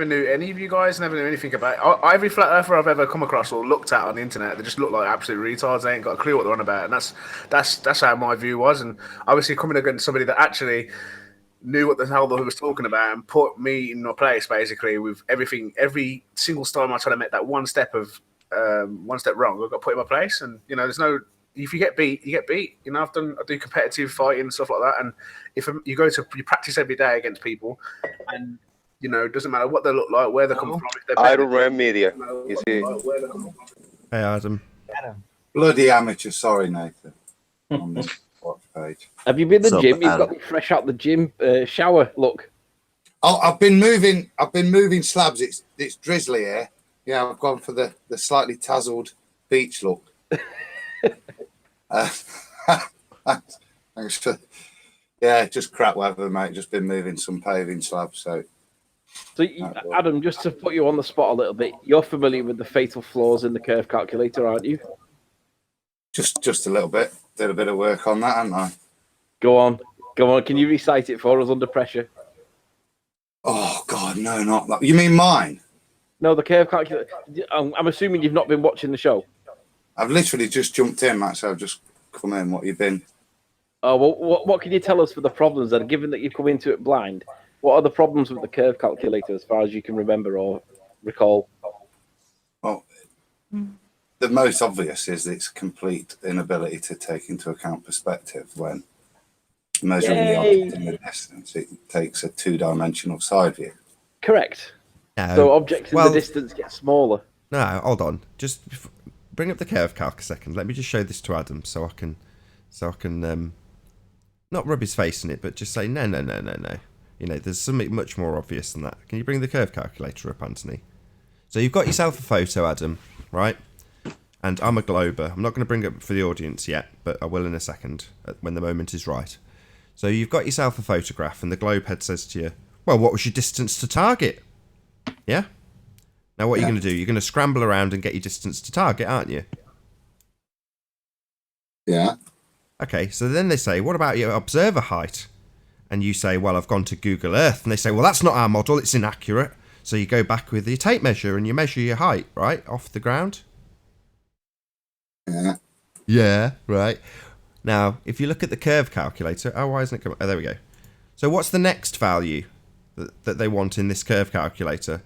knew any of you guys. Never knew anything about every flat earther I've ever come across or looked at on the internet. They just look like absolute retards. They ain't got a clue what they're on about, and that's how my view was. And obviously, coming against somebody that actually knew what the hell they was talking about and put me in my place, basically, with everything. Every single time I try to make that one step wrong, I've got put in my place. And there's no. If you get beat, you get beat. I do competitive fighting and stuff like that. And if you practice every day against people, and You know, it doesn't matter what they look like, where they come from. If they're Iron Man Media. You see? Hey, Adam. Adam. Bloody amateur. Sorry, Nathan. On the watch page. Have you been to the What's up, gym? You've Adam? got me fresh out the gym shower look. Oh, I've been moving slabs. It's drizzly here. Yeah, I've gone for the slightly tazzled beach look. Thanks for, yeah, just crap weather, mate. Just been moving some paving slabs. So Adam, just to put you on the spot a little bit, you're familiar with the fatal flaws in the curve calculator, aren't you? just a little bit. Did a bit of work on that, hadn't I? Go on. Can you recite it for us under pressure? Oh God, no, not that. You mean mine? No, the curve calculator. I'm assuming you've not been watching the show. I've literally just jumped in, Matt. So I've just come in. What you been? Oh, well, what can you tell us for the problems then? Given that you've come into it blind, what are the problems with the curve calculator as far as you can remember or recall? Well, the most obvious is its complete inability to take into account perspective when measuring the object in the distance. It takes a two-dimensional side view. Correct. No. So objects in the distance get smaller. No, hold on. Just bring up the curve calc a second. Let me just show this to Adam so I can not rub his face in it, but just say no. You know, there's something much more obvious than that. Can you bring the curve calculator up, Anthony? So you've got yourself a photo, Adam, right? And I'm a glober. I'm not going to bring it up for the audience yet, but I will in a second when the moment is right. So you've got yourself a photograph, and the globe head says to you, well, what was your distance to target? Yeah? Now what are you going to do? You're going to scramble around and get your distance to target, aren't you? Yeah. Okay, so then they say, what about your observer height? And you say, well, I've gone to Google Earth. And they say, well, that's not our model, it's inaccurate. So you go back with your tape measure and you measure your height, right, off the ground. Yeah. Yeah, right. Now, if you look at the curve calculator, oh, why isn't it coming? Oh, there we go. So what's the next value that they want in this curve calculator?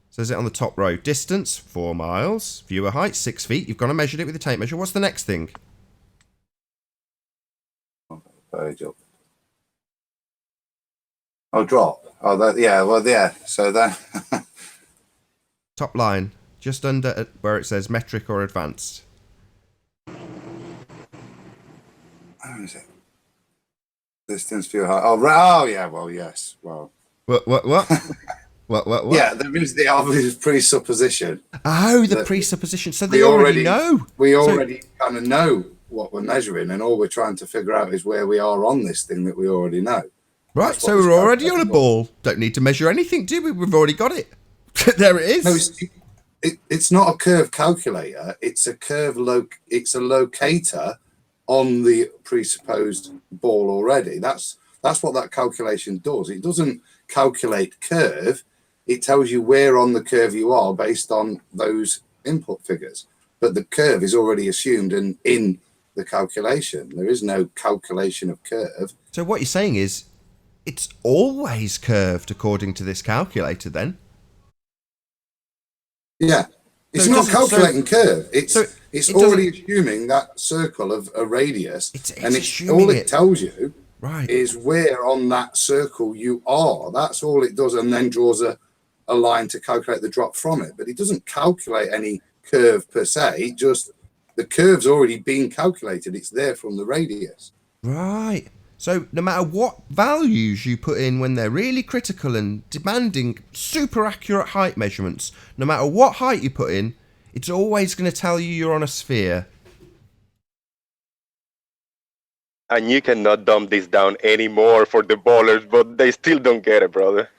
Says it on the top row. Distance, 4 miles. Viewer height, 6 feet. You've gone and measured it with a tape measure. What's the next thing? Page up. Oh, drop. Oh, that. Yeah. Well, yeah. So that. Top line, just under where it says metric or advanced. Where is it? Distance, view height. Oh, right. Oh, yeah. Well, yes. Well. What? What? Yeah, there is the obvious presupposition. Oh, the presupposition. So they already know. We already kind of know what we're measuring, and all we're trying to figure out is where we are on this thing that we already know. Right, so we're already on a ball. Don't need to measure anything, do we? We've already got it. There it is. No, it's not a curve calculator. It's a curve it's a locator on the presupposed ball already. That's what that calculation does. It doesn't calculate curve. It tells you where on the curve you are based on those input figures. But the curve is already assumed and in the calculation. There is no calculation of curve. So what you're saying is it's always curved according to this calculator then? Yeah. It's not calculating curve. It's already assuming that circle of a radius. And all it tells you is where on that circle you are. That's all it does, and then draws a line to calculate the drop from it. But it doesn't calculate any curve per se, just the curve's already been calculated. It's there from the radius. Right. So no matter what values you put in when they're really critical and demanding super accurate height measurements, no matter what height you put in, it's always going to tell you you're on a sphere. And you cannot dumb this down anymore for the ballers, but they still don't get it, brother.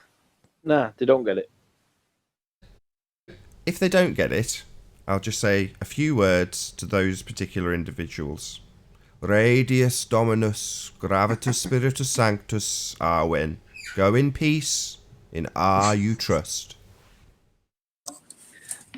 Nah, they don't get it. If they don't get it, I'll just say a few words to those particular individuals. Radius Dominus Gravitas Spiritus Sanctus Arwen. Go in peace, in R you trust.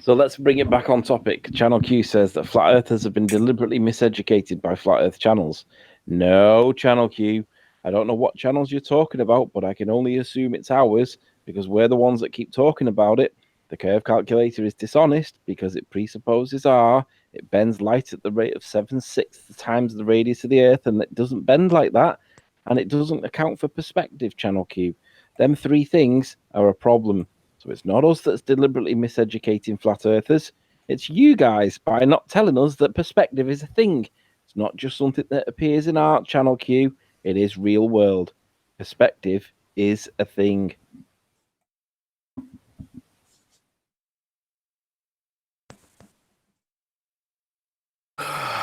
So let's bring it back on topic. Channel Q says that flat earthers have been deliberately miseducated by flat earth channels. No, Channel Q. I don't know what channels you're talking about, but I can only assume it's ours because we're the ones that keep talking about it. The curve calculator is dishonest because it presupposes R. It bends light at the rate of 7/6 times the radius of the Earth, and it doesn't bend like that. And it doesn't account for perspective, Channel Q. Them three things are a problem. So it's not us that's deliberately miseducating flat earthers. It's you guys by not telling us that perspective is a thing. It's not just something that appears in our channel queue. It is real world. Perspective is a thing.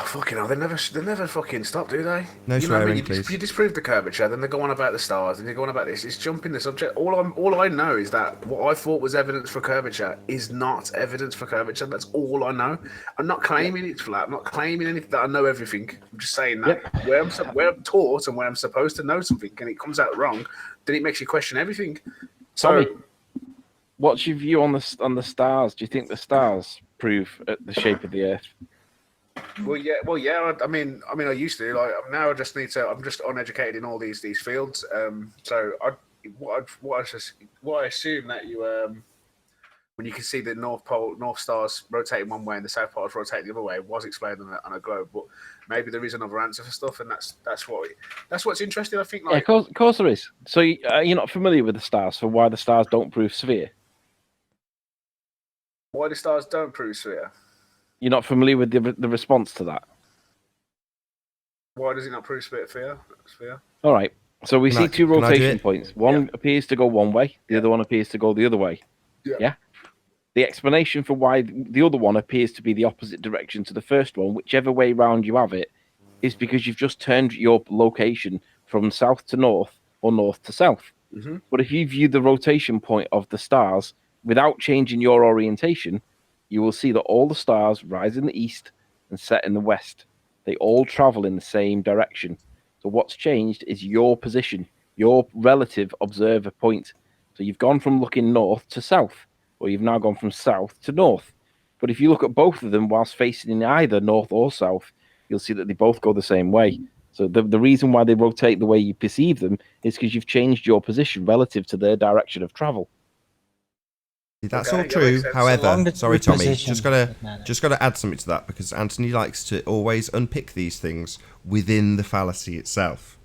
Fucking hell, they never fucking stop, do they? No you know what I mean? swearing, please. You disprove the curvature, then they go on about the stars, and they go on about this. It's jumping the subject. All I know is that what I thought was evidence for curvature is not evidence for curvature. That's all I know. I'm not claiming it's flat. I'm not claiming anything that I know everything. I'm just saying that where I'm taught and where I'm supposed to know something, and it comes out wrong, then it makes you question everything. So, Tommy, what's your view on the stars? Do you think the stars prove the shape of the Earth? well, yeah. I mean, I used to like now. I just need to. I'm just uneducated in all these fields. So what I assume that you when you can see the North Stars rotating one way and the South Pole rotating the other way, was explained on a globe. But maybe there is another answer for stuff, and that's what's interesting. I think. Like, yeah, of course there is. So you're not familiar with the stars, so why the stars don't prove sphere? Why the stars don't prove sphere? You're not familiar with the response to that. Why does it not prove sphere? All right. So we see two rotation points. One appears to go one way. The other one appears to go the other way. Yeah. The explanation for why the other one appears to be the opposite direction to the first one, whichever way round you have it, is because you've just turned your location from south to north or north to south. Mm-hmm. But if you view the rotation point of the stars without changing your orientation, you will see that all the stars rise in the east and set in the west. They all travel in the same direction. So what's changed is your position, your relative observer point. So you've gone from looking north to south, or you've now gone from south to north. But if you look at both of them whilst facing in either north or south, you'll see that they both go the same way. So the reason why they rotate the way you perceive them is because you've changed your position relative to their direction of travel. That's all true. However, sorry, Tommy, just gotta add something to that, because Anthony likes to always unpick these things within the fallacy itself.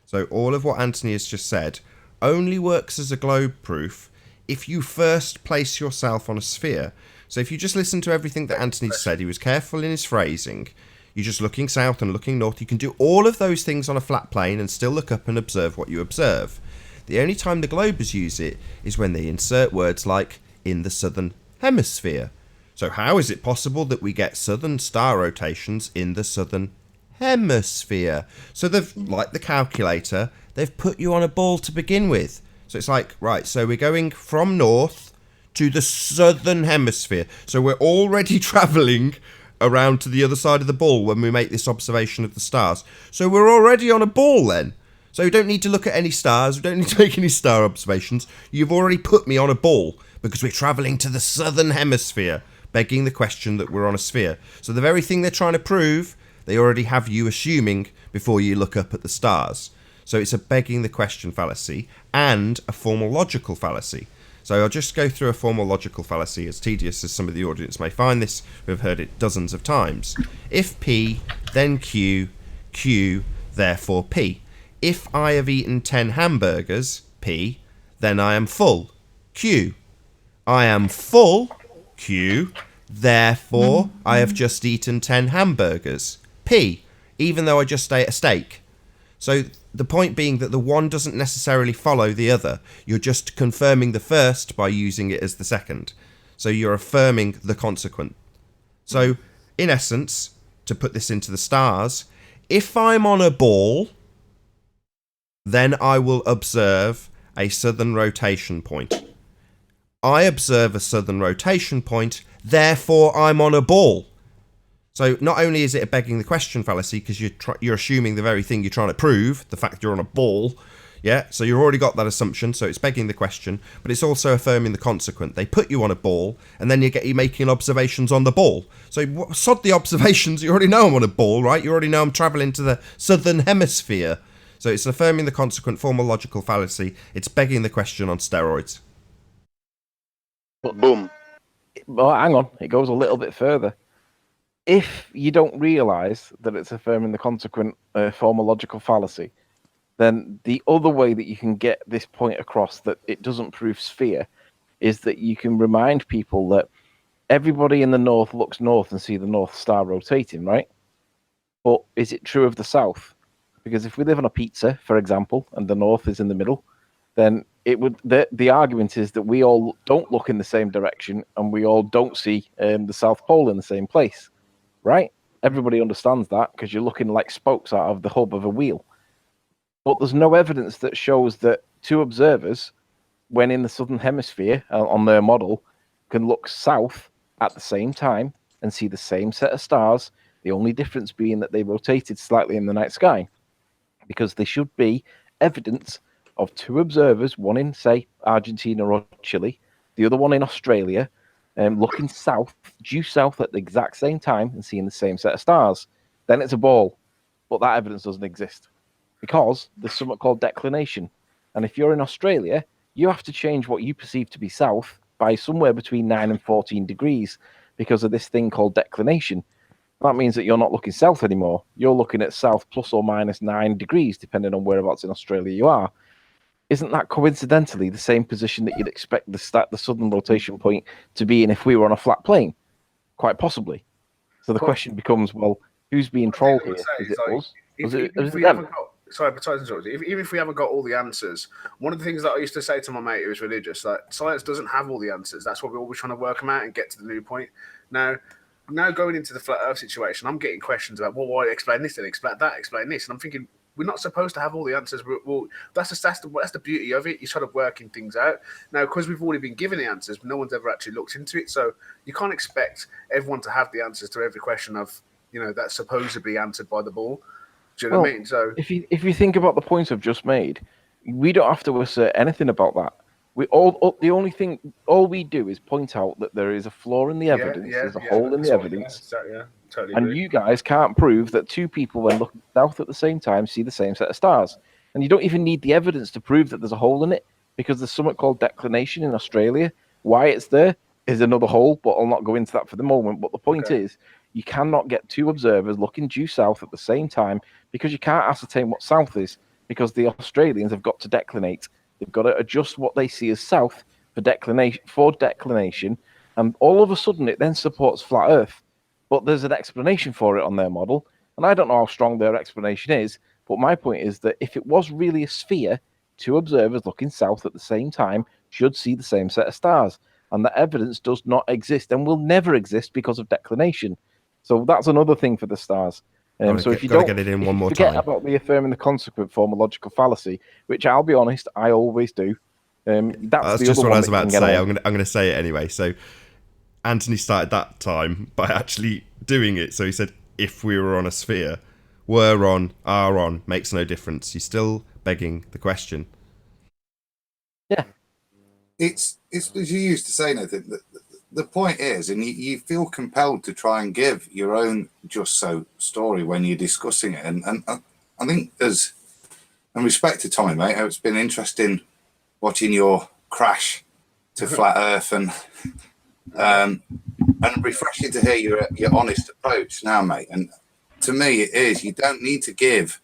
So all of what Anthony has just said only works as a globe proof if you first place yourself on a sphere. So if you just listen to everything that Anthony said, he was careful in his phrasing. You're just looking south and looking north. You can do all of those things on a flat plane and still look up and observe what you observe. The only time the globers use it is when they insert words like in the southern hemisphere. So how is it possible that we get southern star rotations in the southern hemisphere? So they've, like the calculator, they've put you on a ball to begin with. So it's like, right, so we're going from north to the southern hemisphere. So we're already travelling around to the other side of the ball when we make this observation of the stars. So we're already on a ball then. So we don't need to look at any stars. We don't need to make any star observations. You've already put me on a ball because we're travelling to the southern hemisphere, begging the question that we're on a sphere. So the very thing they're trying to prove, they already have you assuming before you look up at the stars. So it's a begging the question fallacy and a formal logical fallacy. So I'll just go through a formal logical fallacy, as tedious as some of the audience may find this. We've heard it dozens of times. If P, then Q, Q, therefore P. If I have eaten 10 hamburgers, P, then I am full, Q. I am full, Q, therefore I have just eaten 10 hamburgers, P, even though I just ate a steak. So the point being that the one doesn't necessarily follow the other. You're just confirming the first by using it as the second. So you're affirming the consequent. So in essence, to put this into the stars, if I'm on a ball, then I will observe a southern rotation point. I observe a southern rotation point, therefore I'm on a ball. So not only is it a begging the question fallacy, because you're assuming the very thing you're trying to prove, the fact you're on a ball, yeah, so you've already got that assumption, so it's begging the question, but it's also affirming the consequent. They put you on a ball, and then you making observations on the ball. So sod the observations, you already know I'm on a ball, right? You already know I'm travelling to the southern hemisphere. So it's affirming the consequent, formal logical fallacy. It's begging the question on steroids. Boom. Well, hang on, it goes a little bit further. If you don't realise that it's affirming the consequent formal logical fallacy, then the other way that you can get this point across that it doesn't prove sphere is that you can remind people that everybody in the north looks north and see the North Star rotating, right? But is it true of the south? Because if we live on a pizza, for example, and the north is in the middle, then it would the argument is that we all don't look in the same direction and we all don't see the South Pole in the same place, right? Everybody understands that because you're looking like spokes out of the hub of a wheel. But there's no evidence that shows that two observers, when in the southern hemisphere on their model, can look south at the same time and see the same set of stars. The only difference being that they rotated slightly in the night sky, because there should be evidence of two observers, one in, say, Argentina or Chile, the other one in Australia, looking south, due south at the exact same time and seeing the same set of stars. Then it's a ball. But that evidence doesn't exist because there's something called declination. And if you're in Australia, you have to change what you perceive to be south by somewhere between 9 and 14 degrees because of this thing called declination. That means that you're not looking south anymore. You're looking at south plus or minus 9 degrees, depending on whereabouts in Australia you are. Isn't that coincidentally the same position that you'd expect the southern rotation point to be in if we were on a flat plane? Quite possibly. So the question becomes, well, who's being trolled here? Is it us? If we haven't got, sorry, besides even if we haven't got all the answers, one of the things that I used to say to my mate who was religious, like science doesn't have all the answers. That's why we're always trying to work them out and get to the new point. Now going into the flat Earth situation, I'm getting questions about, well, why explain this and explain that, explain this, and I'm thinking we're not supposed to have all the answers. Well, that's the beauty of it. You're sort of working things out now because we've already been given the answers, but no one's ever actually looked into it. So you can't expect everyone to have the answers to every question of that's supposedly answered by the ball. Do you know what I mean? So if you think about the points I've just made, we don't have to assert anything about that. All we do is point out that there is a flaw in the evidence. There's a hole in the evidence. Totally and agree. you guys can't prove that two people, when looking south at the same time, see the same set of stars. And you don't even need the evidence to prove that there's a hole in it, because there's something called declination in Australia. Why it's there is another hole, but I'll not go into that for the moment. But the point is, you cannot get two observers looking due south at the same time because you can't ascertain what south is, because the Australians have got to declinate. They've got to adjust what they see as south for declination, and all of a sudden it then supports flat Earth. But there's an explanation for it on their model, and I don't know how strong their explanation is, but my point is that if it was really a sphere, two observers looking south at the same time should see the same set of stars, and the evidence does not exist and will never exist because of declination. So that's another thing for the stars. So if you don't get it in one more forget time about the affirming the consequent form of logical fallacy, which I'll be honest, I always do. That's just what I was about to say. I'm going to say it anyway. So Anthony started that time by actually doing it. So he said, if we were on a sphere, were on, are on, makes no difference. He's still begging the question. Yeah. It's as you used to say, Nathan, the point is, and you feel compelled to try and give your own just so story when you're discussing it. And I think and respect to Tommy, mate, it's been interesting watching your crash to flat Earth and refreshing to hear your honest approach now, mate. And to me, it is, you don't need to give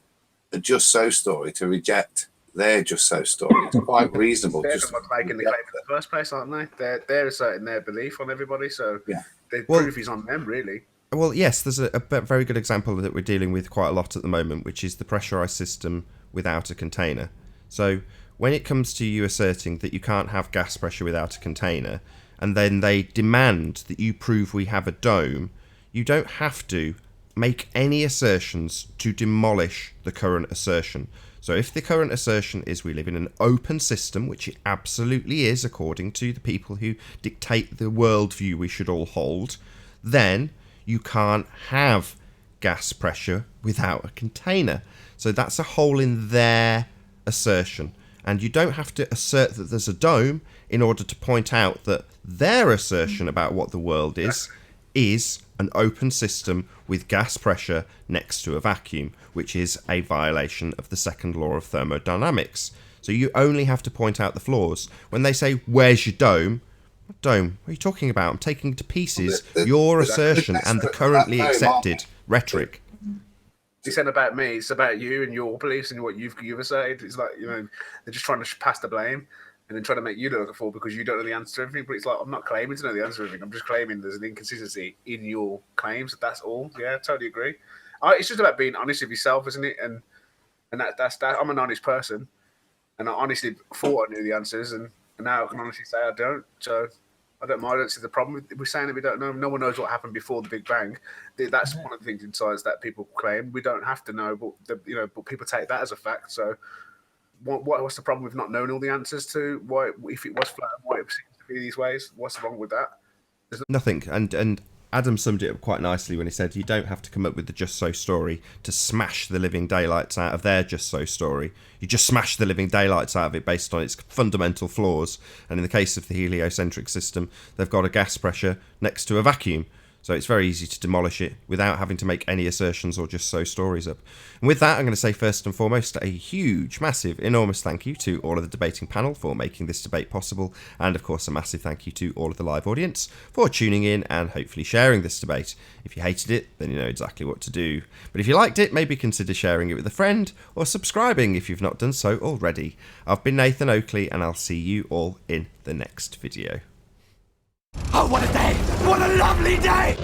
a just so story to reject their just so story. It's quite reasonable. They're the ones making the claim in the first place, aren't they? They're asserting their belief on everybody, so the proof is on them, really. Well, yes, there's a very good example that we're dealing with quite a lot at the moment, which is the pressurized system without a container. So when it comes to you asserting that you can't have gas pressure without a container, and then they demand that you prove we have a dome, you don't have to make any assertions to demolish the current assertion. So if the current assertion is we live in an open system, which it absolutely is according to the people who dictate the worldview we should all hold, then you can't have gas pressure without a container. So that's a hole in their assertion. And you don't have to assert that there's a dome in order to point out that their assertion about what the world is an open system with gas pressure next to a vacuum, which is a violation of the second law of thermodynamics. So you only have to point out the flaws. When they say, where's your dome? What dome? What are you talking about? I'm taking to pieces your assertion and the currently accepted rhetoric. This ain't about me. It's about you and your beliefs and what you've asserted. It's like, they're just trying to pass the blame and then trying to make you look like a fool because you don't know the answer to everything. But it's like, I'm not claiming to know the answer to everything. I'm just claiming there's an inconsistency in your claims. That's all. Yeah, I totally agree. It's just about being honest with yourself, isn't it? And that's that. I'm an honest person, and I honestly thought I knew the answers, and now I can honestly say I don't. So I don't mind. I don't see the problem. We're saying that we don't know. No one knows what happened before the Big Bang. That's one of the things in science that people claim. We don't have to know, but but people take that as a fact. So what's the problem with not knowing all the answers to why, if it was flat, why it seems to be these ways? What's wrong with that? Nothing. And Adam summed it up quite nicely when he said you don't have to come up with the just so story to smash the living daylights out of their just so story. You just smash the living daylights out of it based on its fundamental flaws. And in the case of the heliocentric system, they've got a gas pressure next to a vacuum. So it's very easy to demolish it without having to make any assertions or just sew stories up. And with that, I'm going to say first and foremost a huge, massive, enormous thank you to all of the debating panel for making this debate possible. And of course, a massive thank you to all of the live audience for tuning in and hopefully sharing this debate. If you hated it, then you know exactly what to do. But if you liked it, maybe consider sharing it with a friend or subscribing if you've not done so already. I've been Nathan Oakley and I'll see you all in the next video. Oh, what a day! What a lovely day!